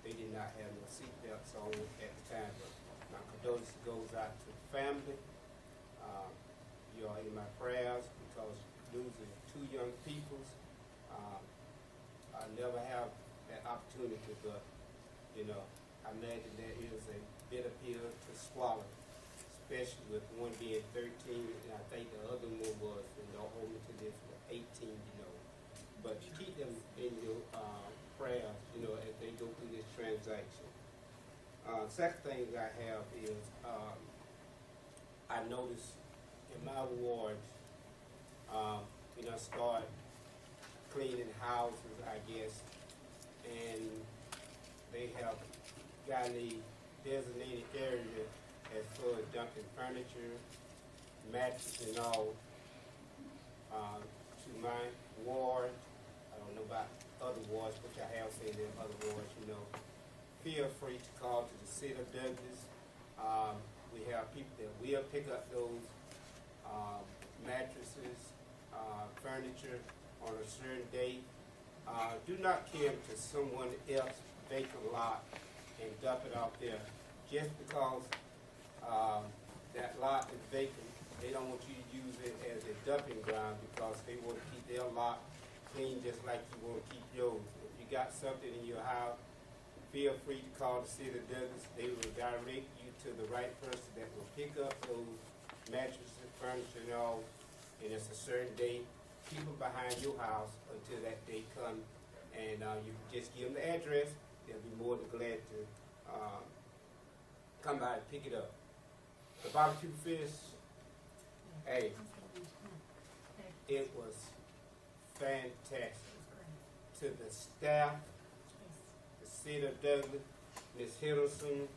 they did not have no seatbelts on at the time. But my condolences goes out to the family. You are in my prayers because losing two young peoples, I never have that opportunity, but you know, I imagine there is a bitter pill to swallow, especially with one being 13, and I think the other one was, and don't hold me to this, was 18, you know. But keep them in your prayers, you know, as they go through this transaction. Second thing I have is I noticed in my wards, you know, start cleaning houses, I guess, and they have got a designated area as far as dumping furniture, mattresses and all, to my ward. I don't know about other wards, which I have seen in other wards, you know. Feel free to call to the city of Douglas. We have people that will pick up those mattresses, furniture on a certain date. Do not give to someone else vacant lot and dump it out there. Just because that lot is vacant, they don't want you to use it as a dumping ground because they want to keep their lot clean just like you want to keep yours. If you got something in your house, feel free to call the city of Douglas. They will direct you to the right person that will pick up those mattresses, furniture, and all. And it's a certain day. Keep them behind your house until that day comes, and you can just give them the address. They'll be more than glad to come by and pick it up. The barbecue fish, hey, it was fantastic. To the staff, the city of Douglas, Ms. Henderson,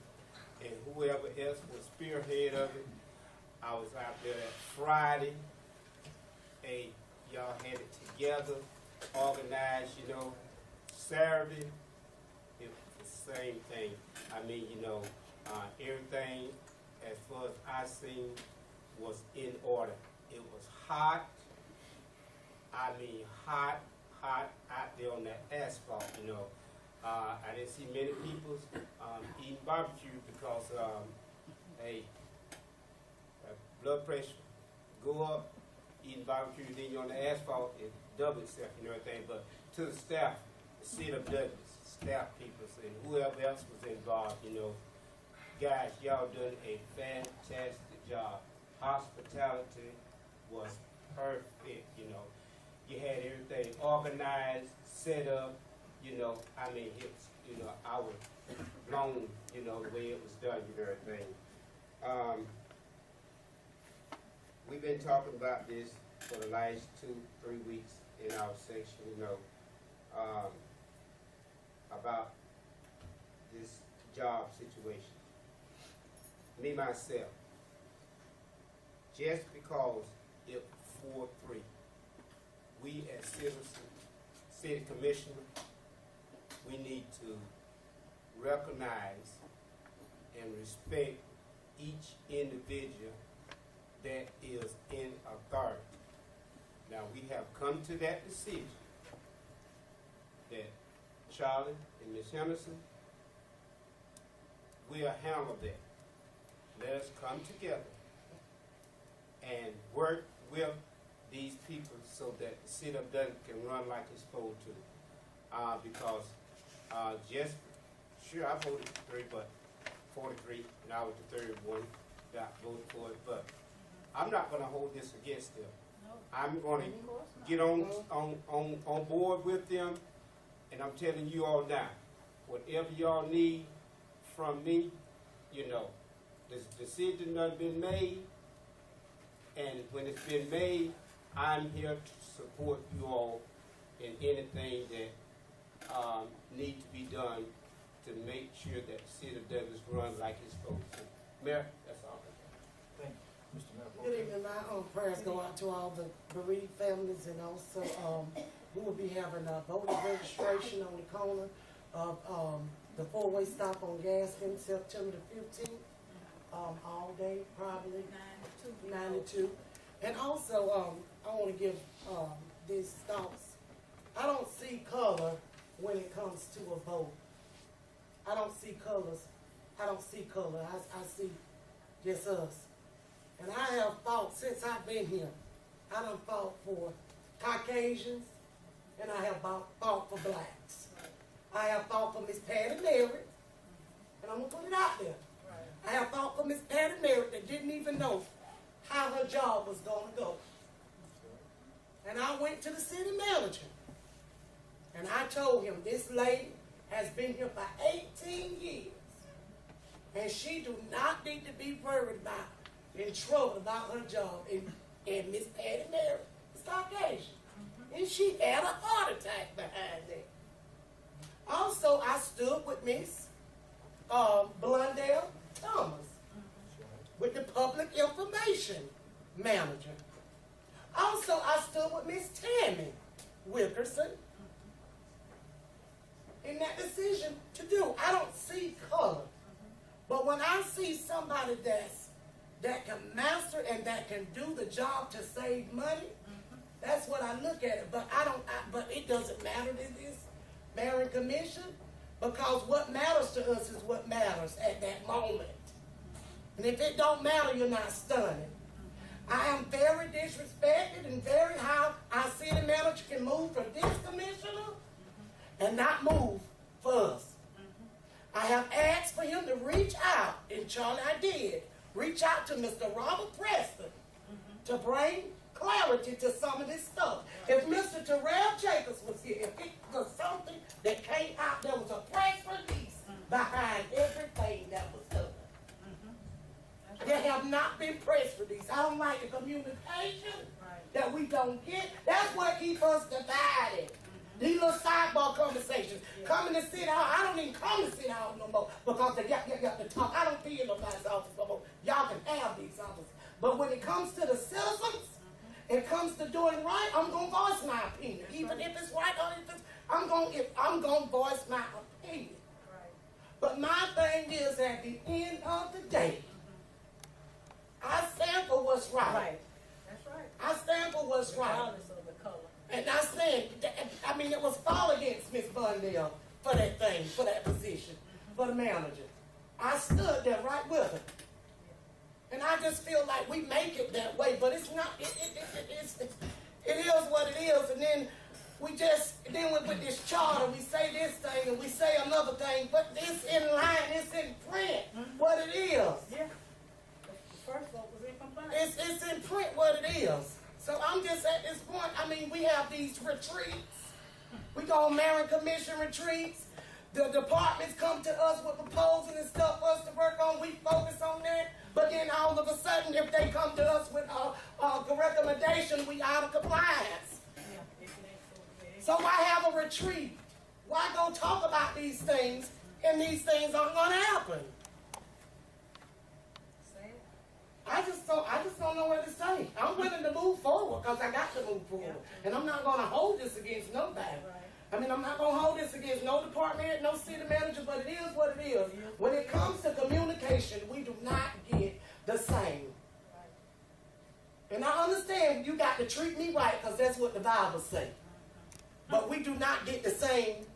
and whoever else was spearhead of it. I was out there that Friday. Hey, y'all had it together, organized, you know. Saturday, it was the same thing. I mean, you know, everything as far as I seen was in order. It was hot. I mean, hot out there on that asphalt, you know. I didn't see many people eating barbecue because, hey, blood pressure go up, eating barbecue, then you're on the asphalt, it double itself and everything. But to the staff, the city of Douglas, staff people, and whoever else was involved, you know, guys, y'all done a fantastic job. Hospitality was perfect, you know. You had everything organized, set up, you know. I mean, it's, you know, I was blown, you know, the way it was done and everything. We've been talking about this for the last 2-3 weeks in our section, you know, about this job situation. Me, myself, just because it 4-3, we as citizens, city commissioner, we need to recognize and respect each individual that is in authority. Now, we have come to that decision that Charlie and Ms. Henderson will handle that. Let us come together and work with these people so that the city of Douglas can run like it's supposed to. Because just, sure, I voted for 3, but 43, and I was the third one that voted for it, but I'm not going to hold this against them. I'm going to get on board with them, and I'm telling you all now, whatever y'all need from me, you know, the decision done been made, and when it's been made, I'm here to support you all in anything that need to be done to make sure that the city of Douglas runs like it's supposed to. Mayor, that's all. Thank you, Mr. Mayor. Good evening. My prayers go out to all the bereaved families, and also we will be having a voter registration on the corner of the four-way stop on Gaskin, September the 15th, all day, probably 9 to 2. And also, I want to give these thoughts. I don't see color when it comes to a vote. I don't see colors. I don't see color. I see just us. And I have fought since I've been here. I done fought for Caucasians, and I have fought for blacks. I have fought for Miss Patty Merritt, and I'm going to put it out there. I have fought for Miss Patty Merritt that didn't even know how her job was going to go. And I went to the city manager, and I told him, this lady has been here for 18 years, and she do not need to be worried about, in trouble about her job. And Miss Patty Merritt is Caucasian. And she had a heart attack behind that. Also, I stood with Miss Blundell Thomas, with the public information manager. Also, I stood with Miss Tammy Wilkerson in that decision to do. I don't see color. But when I see somebody that can master and that can do the job to save money, that's what I look at it. But but it doesn't matter to this mayor and commission, because what matters to us is what matters at that moment. And if it don't matter, you're not stunning. I am very disrespected and very how our city manager can move for this commissioner and not move for us. I have asked for him to reach out, and Charlie, I did, reach out to Mr. Robert Preston to bring clarity to some of this stuff. If Mr. Terrell Jacobs was here, if it was something that came out, there was a press release behind everything that was done. There have not been press releases. I don't like the communication that we don't get. That's what keeps us divided. These little sidebar conversations. Coming to sit down, I don't even come to sit down no more because they got to talk. I don't be in nobody's office no more. Y'all can have these offices. But when it comes to the citizens, it comes to doing right, I'm going to voice my opinion. Even if it's right or if it's, I'm going to voice my opinion. But my thing is, at the end of the day, I stand for what's right. That's right. I stand for what's right. Regardless of the color. And I stand, it was fall against Miss Bundell for that thing, for that position, for the manager. I stood there right with her. And I just feel like we make it that way, but it's not, it is what it is. And then with this charter, we say this thing and we say another thing, but it's in line, it's in print, what it is. Yeah. The first vote was in compliance. It's in print what it is. So I'm just at this point, we have these retreats. We go on mayor and commission retreats. The departments come to us with proposals and stuff for us to work on. We focus on that. But then all of a sudden, if they come to us with a recommendation, we out of compliance. So why have a retreat? Why go talk about these things and these things aren't going to happen? I just don't know what to say. I'm willing to move forward because I got to move forward. And I'm not going to hold this against nobody. I'm not going to hold this against no department, no city manager, but it is what it is. When it comes to communication, we do not get the same. And I understand you got to treat me right because that's what the Bible says. But we do not get the same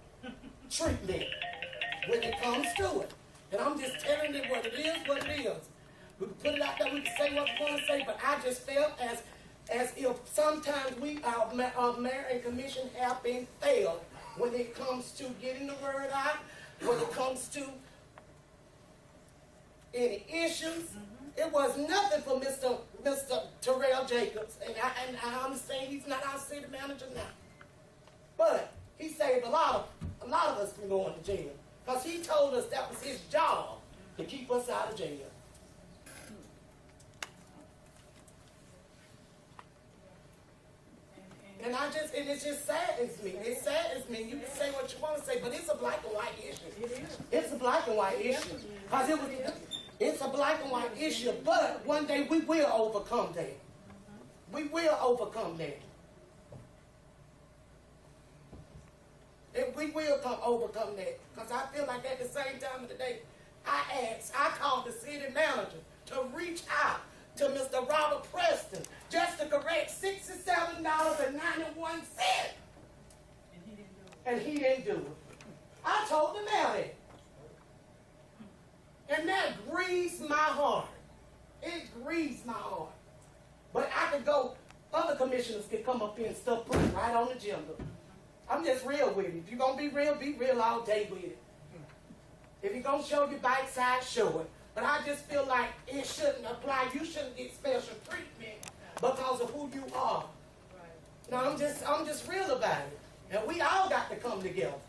treatment when it comes to it. And I'm just telling you what it is. We can put it out there, we can say what we want to say, but I just felt as if sometimes our mayor and commission have been failed when it comes to getting the word out, when it comes to any issues. It was nothing for Mr. Terrell Jacobs, and I understand he's not our city manager now. But he saved a lot of us from going to jail, because he told us that was his job to keep us out of jail. And it just saddens me. It saddens me. You can say what you want to say, but it's a black and white issue. It is. It's a black and white issue. Because It's a black and white issue, but one day we will overcome that. We will overcome that. And we will overcome that. Because I feel like at the same time of the day, I called the city manager to reach out to Mr. Robert Preston just to correct $67.91. And he didn't do it. I told him about it. And that grieves my heart. It grieves my heart. But I could go, other commissioners could come up here and stuff put it right on the agenda. I'm just real with it. If you're going to be real all day with it. If you're going to show your bite side, show it. But I just feel like it shouldn't apply. You shouldn't get special treatment because of who you are. No, I'm just real about it. And we all got to come together.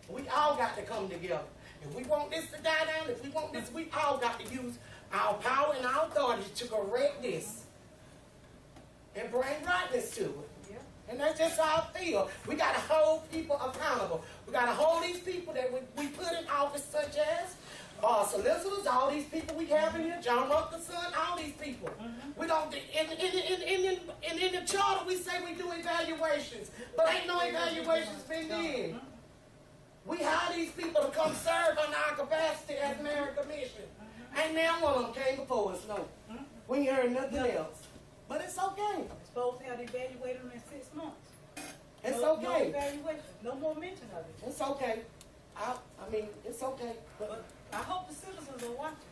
We all got to come together. If we want this to die down, if we want this, we all got to use our power and our authority to correct this and bring rightness to it. Yeah. And that's just how I feel. We got to hold people accountable. We got to hold these people that we put in office, such as solicitors, all these people we have in here, John Rucker's son, all these people. We don't. In the charter, we say we do evaluations, but ain't no evaluations been done. We hire these people to come serve on our capacity as mayor and commission. Ain't now one of them came before us, no. We ain't heard nothing else. But it's okay. We're supposed to have evaluated them in 6 months. It's no, okay. No evaluation, no more mention of it. It's okay. I mean, it's okay. But I hope the citizens are watching.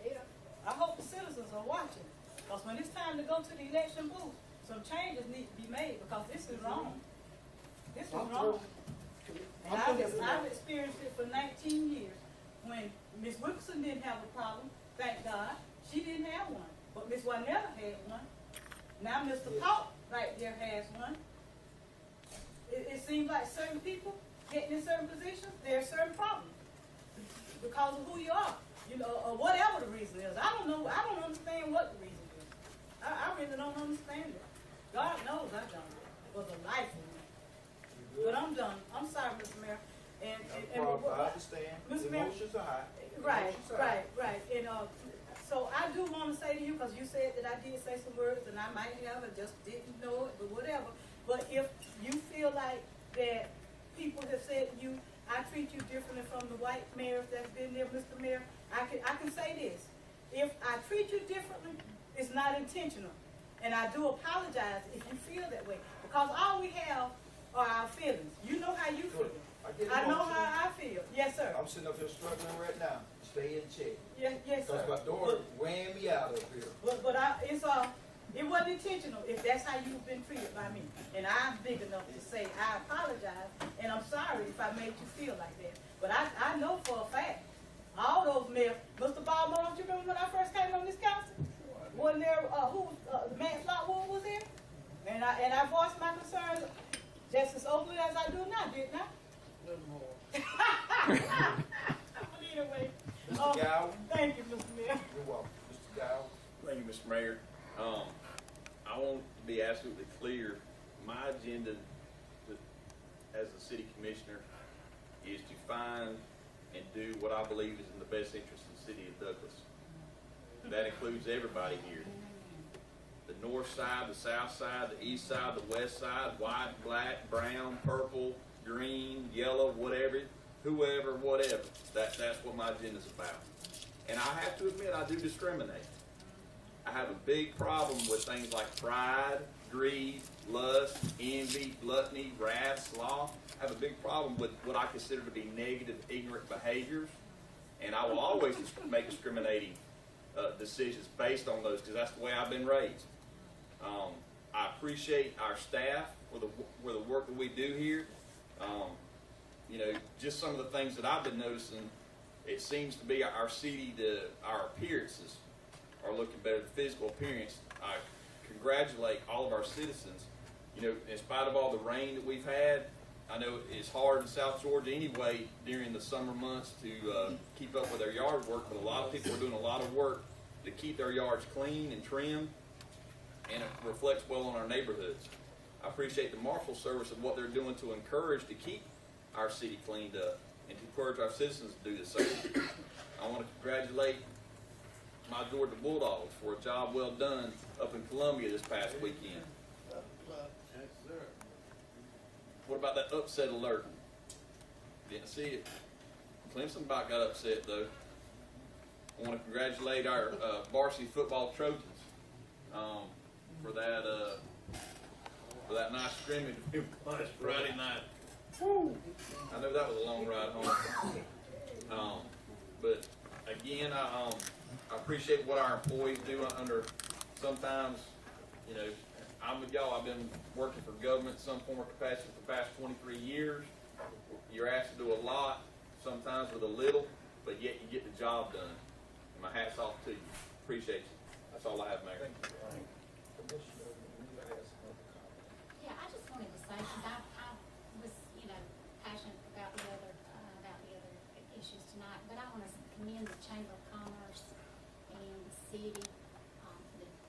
Yeah. I hope the citizens are watching. Because when it's time to go to the election booth, some changes need to be made because this is wrong. This is wrong. And I've experienced it for 19 years. When Ms. Wilkerson didn't have a problem, thank God, she didn't have one. But Ms. Juanetta had one. Now Mr. Paul right there has one. It seems like certain people getting in certain positions, there are certain problems because of who you are, you know, or whatever the reason is. I don't know. I don't understand what the reason is. I really don't understand it. God knows I don't. It was a life for me. But I'm done. I'm sorry, Mr. Mayor. And I understand. Mr. Mayor, Emotions are high. right. And so I do want to say to you, because you said that I did say some words, and I might have, I just didn't know it, but whatever. But if you feel like that people have said to you, I treat you differently from the white mayors that's been there, Mr. Mayor, I can say this. If I treat you differently, it's not intentional. And I do apologize if you feel that way. Because all we have are our feelings. You know how you feel. I know how I feel. Yes, sir. I'm sitting up here struggling right now. Stay in check. Yes, sir. Because my daughter weighing me out up here. But it wasn't intentional if that's how you've been treated by me. And I'm big enough to say I apologize and I'm sorry if I made you feel like that. But I know for a fact, all those mayors, Mr. Balmo, don't you remember when I first came on this council? Wasn't there, Matt Flockwood was there? And I voiced my concerns just as openly as I do now, didn't I? A little more. Anyway. Mr. Gow. Thank you, Mr. Mayor. You're welcome. Mr. Gow. Thank you, Mr. Mayor. I want to be absolutely clear. My agenda as a city commissioner is to find and do what I believe is in the best interest of the city of Douglas. That includes everybody here. The north side, the south side, the east side, the west side, white, black, brown, purple, green, yellow, whatever, whoever, whatever. That's what my agenda is about. And I have to admit, I do discriminate. I have a big problem with things like pride, greed, lust, envy, gluttony, wrath, sloth. I have a big problem with what I consider to be negative, ignorant behaviors. And I will always make discriminating decisions based on those because that's the way I've been raised. I appreciate our staff for the work that we do here. You know, just some of the things that I've been noticing, it seems to be our city, our appearances are looking better, the physical appearance. I congratulate all of our citizens. You know, in spite of all the rain that we've had, I know it's hard in South Georgia anyway during the summer months to keep up with their yard work, but a lot of people are doing a lot of work to keep their yards clean and trimmed, and it reflects well on our neighborhoods. I appreciate the Marshal Service and what they're doing to encourage to keep our city cleaned up and to encourage our citizens to do the same. I want to congratulate my Georgia Bulldogs for a job well done up in Columbia this past weekend. Yes, sir. What about that upset alert? Didn't see it. Clemson about got upset though. I want to congratulate our varsity football Trojans for that nice scrimmage we watched Friday night. Woo. I know that was a long ride home. But again, I appreciate what our employees do under sometimes, you know, I'm with y'all. I've been working for government in some form or capacity for the past 23 years. You're asked to do a lot, sometimes with a little, but yet you get the job done. And my hat's off to you. Appreciate you. That's all I have, Mayor. Thank you, Ryan. Commissioner, you had some other comments. Yeah, I just wanted to say, because I was, you know, passionate about the other issues tonight, but I want to commend the Chamber of Commerce and the city,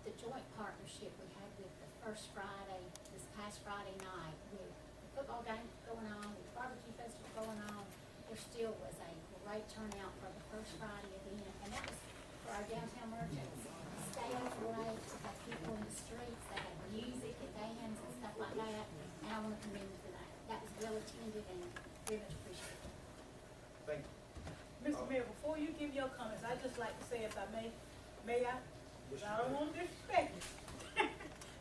the joint partnership we had with the first Friday, this past Friday night, with the football game going on, with the barbecue festival going on. There still was a great turnout for the first Friday event, and that was for our downtown merchants. Stage great, to have people in the streets, they had music and bands and stuff like that, and I want to commend them for that. That was well attended and very much appreciated. Thank you. Mr. Mayor, before you give your comments, I'd just like to say, if I may I? I don't want to disrespect you.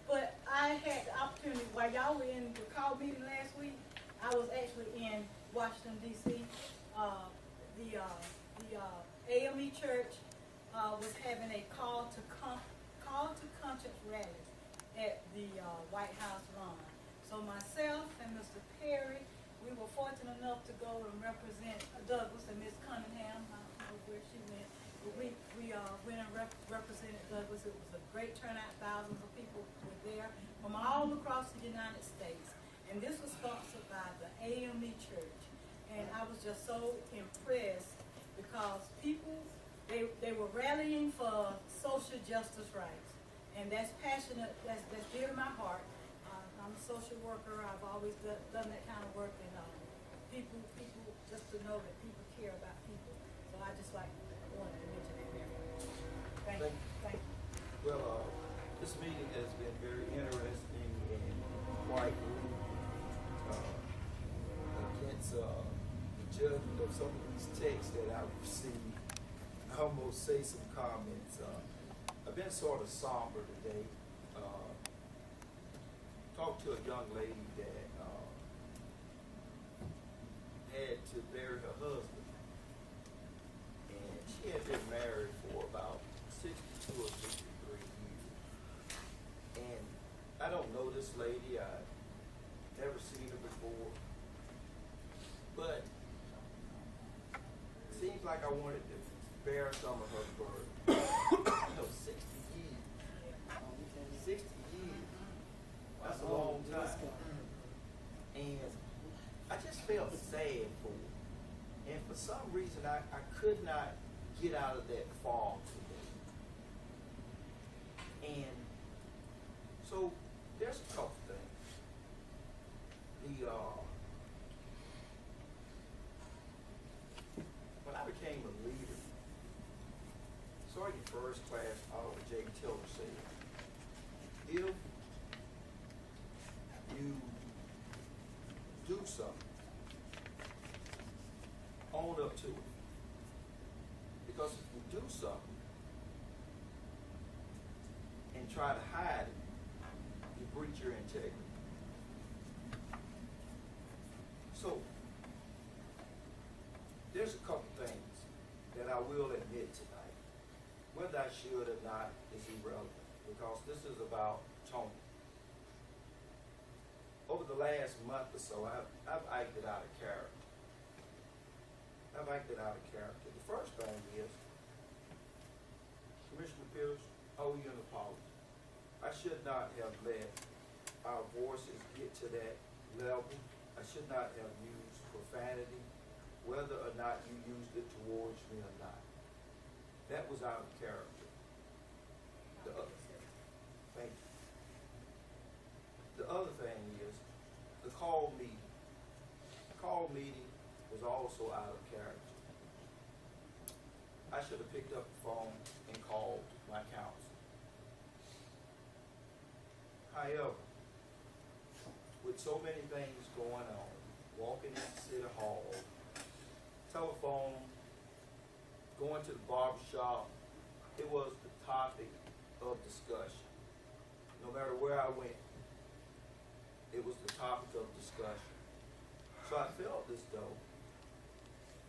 But I had the opportunity, while y'all were in the call meeting last week, I was actually in Washington, D.C. The AME Church was having a call to conscience rally at the White House lawn. So myself and Mr. Perry, we were fortunate enough to go and represent Douglas and Miss Cunningham. I don't know where she went, but we went and represented Douglas. It was a great turnout. Thousands of people were there from all across the United States. And this was sponsored by the AME Church. And I was just so impressed because people, they were rallying for social justice rights. And that's passionate, that's dear to my heart. I'm a social worker. I've always done that kind of work, and people just to know that people care about people. So I just wanted to mention that there. Thank you. Thank you. Well, this meeting has been very interesting and quite against the judgment of some of these texts that I've received. I almost say some comments. I've been sort of somber today. Talked to a young lady that had to bury her husband, and she had been married for about 62 or 63 years. And I don't know this lady. I've never seen her before, but it seems like I wanted to bear some of her burden. 60 years. 60 years. That's a long time. And I just felt sad for her. And for some reason, I could not get out of that fog today. And so there's a couple things. When I became a leader, Sergeant First Class Oliver J. Tiller said, if you do something, own up to it. Because if you do something and try to hide it, you breach your integrity. So, there's a couple things that I will admit tonight. Whether I should or not is irrelevant, because this is about Tony. Over the last month or so, I've acted out of character. The first thing is, Commissioner Pierce, I owe you an apology. I should not have let our voices get to that level. I should not have used profanity, whether or not you used it towards me or not. That was out of character. Thank you. The other thing is, the call meeting. The call meeting was also out of character. I should have picked up the phone and called my counsel. However, with so many things going on, walking into City Hall, telephone, going to the barber shop, it was the topic of discussion. No matter where I went, it was the topic of discussion. So I felt as though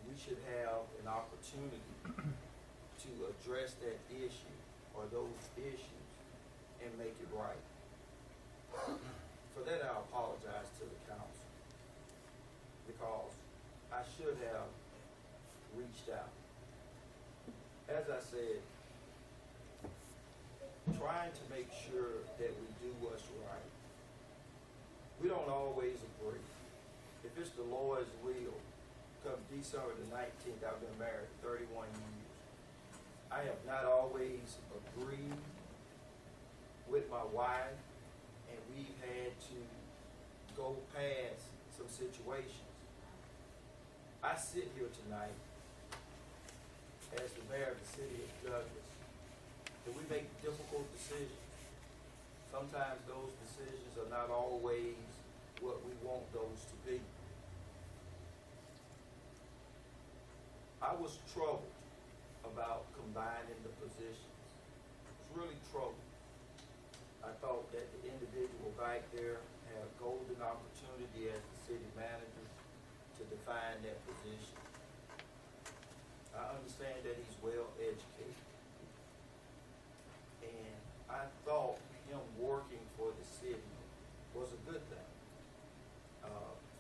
we should have an opportunity to address that issue or those issues and make it right. For that, I apologize to the council because I should have reached out. As I said, trying to make sure that we do what's right. We don't always agree. If it's the Lord's will, come December the 19th, I've been married 31 years. I have not always agreed with my wife, and we've had to go past some situations. I sit here tonight as the mayor of the city of Douglas, and we make difficult decisions. Sometimes those decisions are not always what we want those to be. I was troubled about combining the positions. I was really troubled. I thought that the individual back there had a golden opportunity as the city manager to define that position. I understand that he's well educated. And I thought him working for the city was a good thing.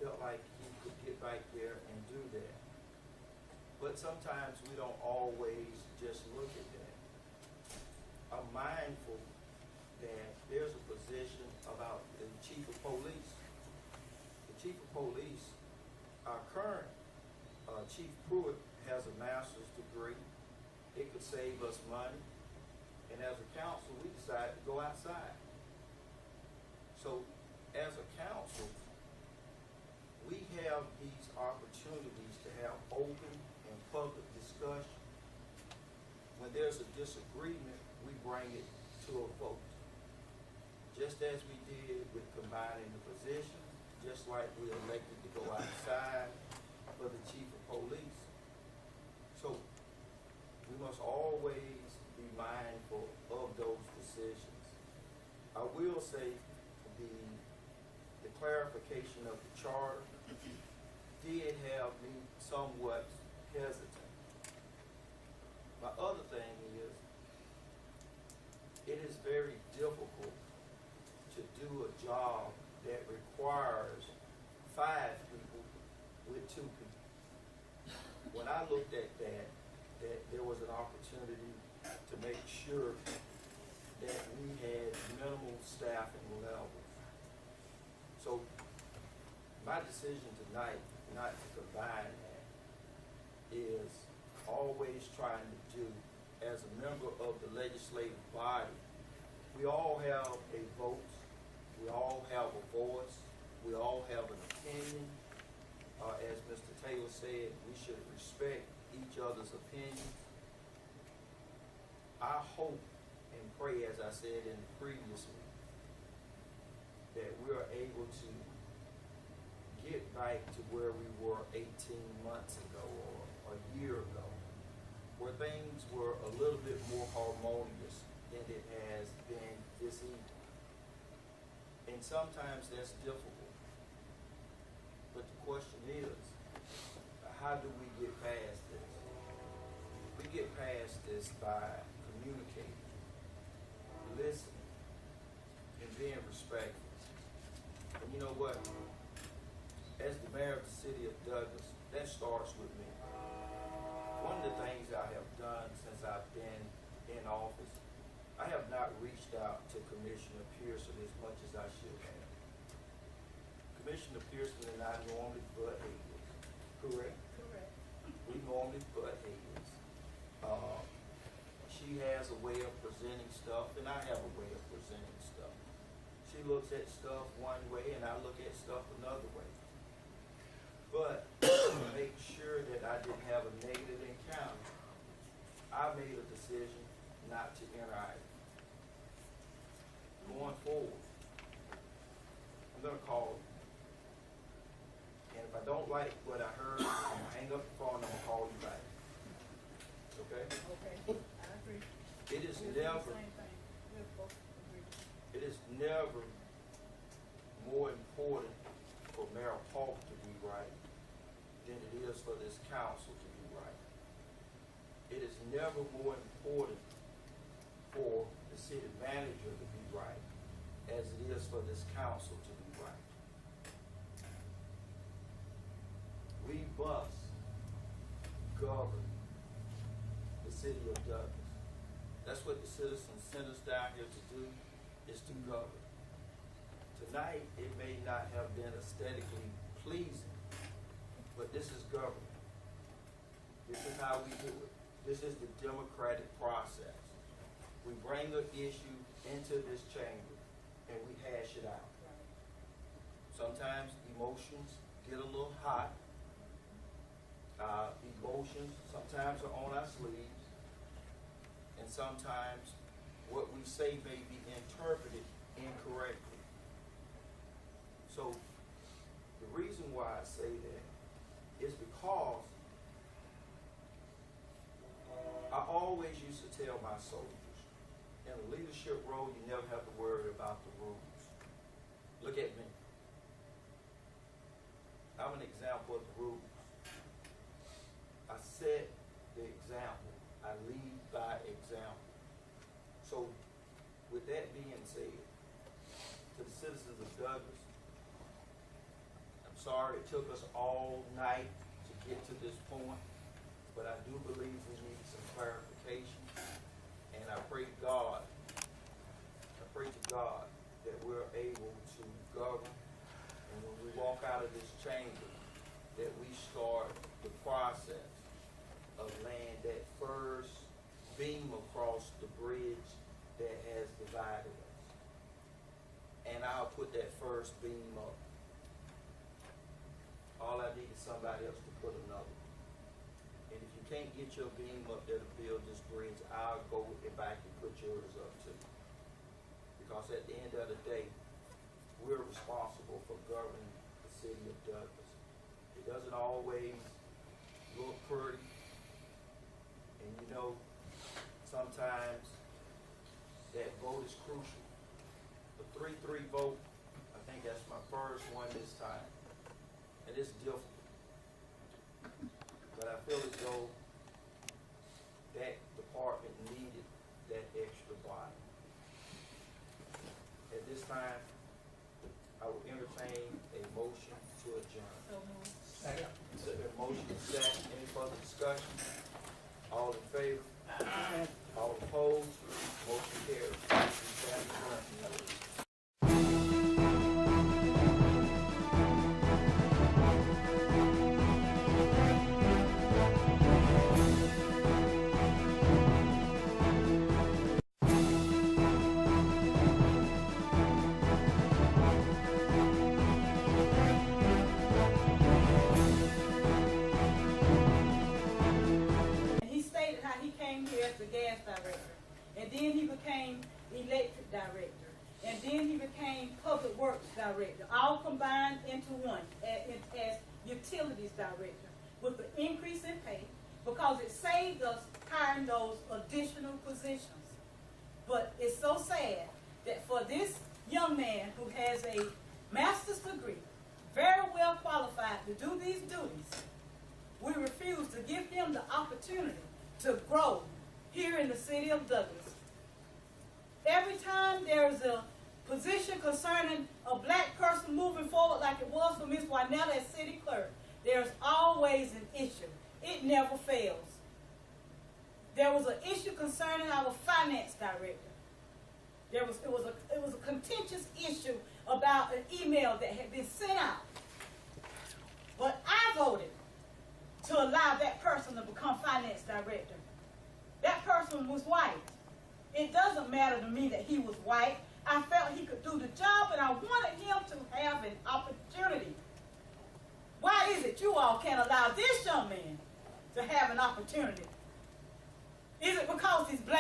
Felt like he could get back there and do that. But sometimes we don't always just look at that. I'm mindful that there's a position about the chief of police. The chief of police, our current Chief Pruitt has a master's degree. It could save us money. And as a council, we decided to go outside. So as a council, we have these opportunities to have open and public discussion. When there's a disagreement, we bring it to a vote. Just as we did with combining the positions, just like we elected to go outside for the chief of police. So we must always be mindful of those decisions. I will say the clarification of the charter did have me somewhat hesitant. My other thing is, it is very difficult to do a job that requires 5 people with 2 people. When I looked at that there was an opportunity to make sure that we had minimal staffing levels. So my decision tonight not to combine that is always trying to do, as a member of the legislative body, we all have a vote, we all have a voice, we all have an opinion. As Mr. Taylor said, we should respect each other's opinions. I hope and pray, as I said in the previous meeting, that we are able to get back to where we were 18 months ago or a year ago, where things were a little bit more harmonious than it has been this evening. And sometimes that's difficult. But the question is, how do we get past this? We get past this by communicating, listening, and being respectful. And you know what? As the mayor of the city of Douglas, that starts with me. One of the things I have done since I've been in office, I have not reached out to Commissioner Pearson as much as I should have. Commissioner Pearson and I normally butt heads, correct? Correct. We normally butt heads. She has a way of presenting stuff, and I have a way of presenting stuff. She looks at stuff one way, and I look at stuff another way. But to make sure that I didn't have a negative encounter, I made a decision not to enter item. Going forward, I'm gonna call you. And if I don't like what I heard, I'm gonna hang up the phone and I'm gonna call you back. Okay? Okay, I agree. It is We'll do the never, same thing. We'll both agree. it is never more important for Mayor Polk to be right than it is for this council to be right. It is never more important for the city manager to be right as it is for this council to be right. We must govern the city of Douglas. That's what the citizens sent us down here to do, is to govern. Tonight, it may not have been aesthetically pleasing, but this is government. This is how we do it. This is the democratic process. We bring an issue into this chamber and we hash it out. Sometimes emotions get a little hot. Emotions sometimes are on our sleeves, and sometimes what we say may be interpreted incorrectly. So the reason why I say that is because I always used to tell my soldiers, in a leadership role, you never have to worry about the rules. Look at me. I'm an example of the rules. I set the example. I lead by example. So with that being said, to the citizens of Douglas, I'm sorry it took us all night to get to this point, but I do believe we need some clarification. And I pray to God that we're able to govern, and when we walk out of this chamber, that we start the process of laying that first beam across the bridge that has divided us. And I'll put that first beam up. All I need is somebody else to put another. And if you can't get your beam up there to build this bridge, I'll go back and put yours up too. Because at the end of the day, we're responsible for governing the city of Douglas. It doesn't always look pretty. And you know, sometimes that vote is crucial. The 3-3 vote, I think that's my first one this time. And it's difficult. But I feel as though that department needed that extra body. At this time, I will entertain a motion to adjourn. So moved. Second. So a motion is second. Any further discussion? All in favor? All opposed? Motion carries. We stand adjourned. And then he became electric director. And then he became public works director, all combined into one as utilities director, with the increase in pay, because it saved us hiring those additional positions. But it's so sad that for this young man who has a master's degree, very well qualified to do these duties, we refuse to give him the opportunity to grow here in the city of Douglas. Every time there's a position concerning a black person moving forward, like it was for Ms. Wynetta as city clerk, there's always an issue. It never fails. There was an issue concerning our finance director. It was a contentious issue about an email that had been sent out. But I voted to allow that person to become finance director. That person was white. It doesn't matter to me that he was white. I felt he could do the job, and I wanted him to have an opportunity. Why is it you all can't allow this young man to have an opportunity? Is it because he's black?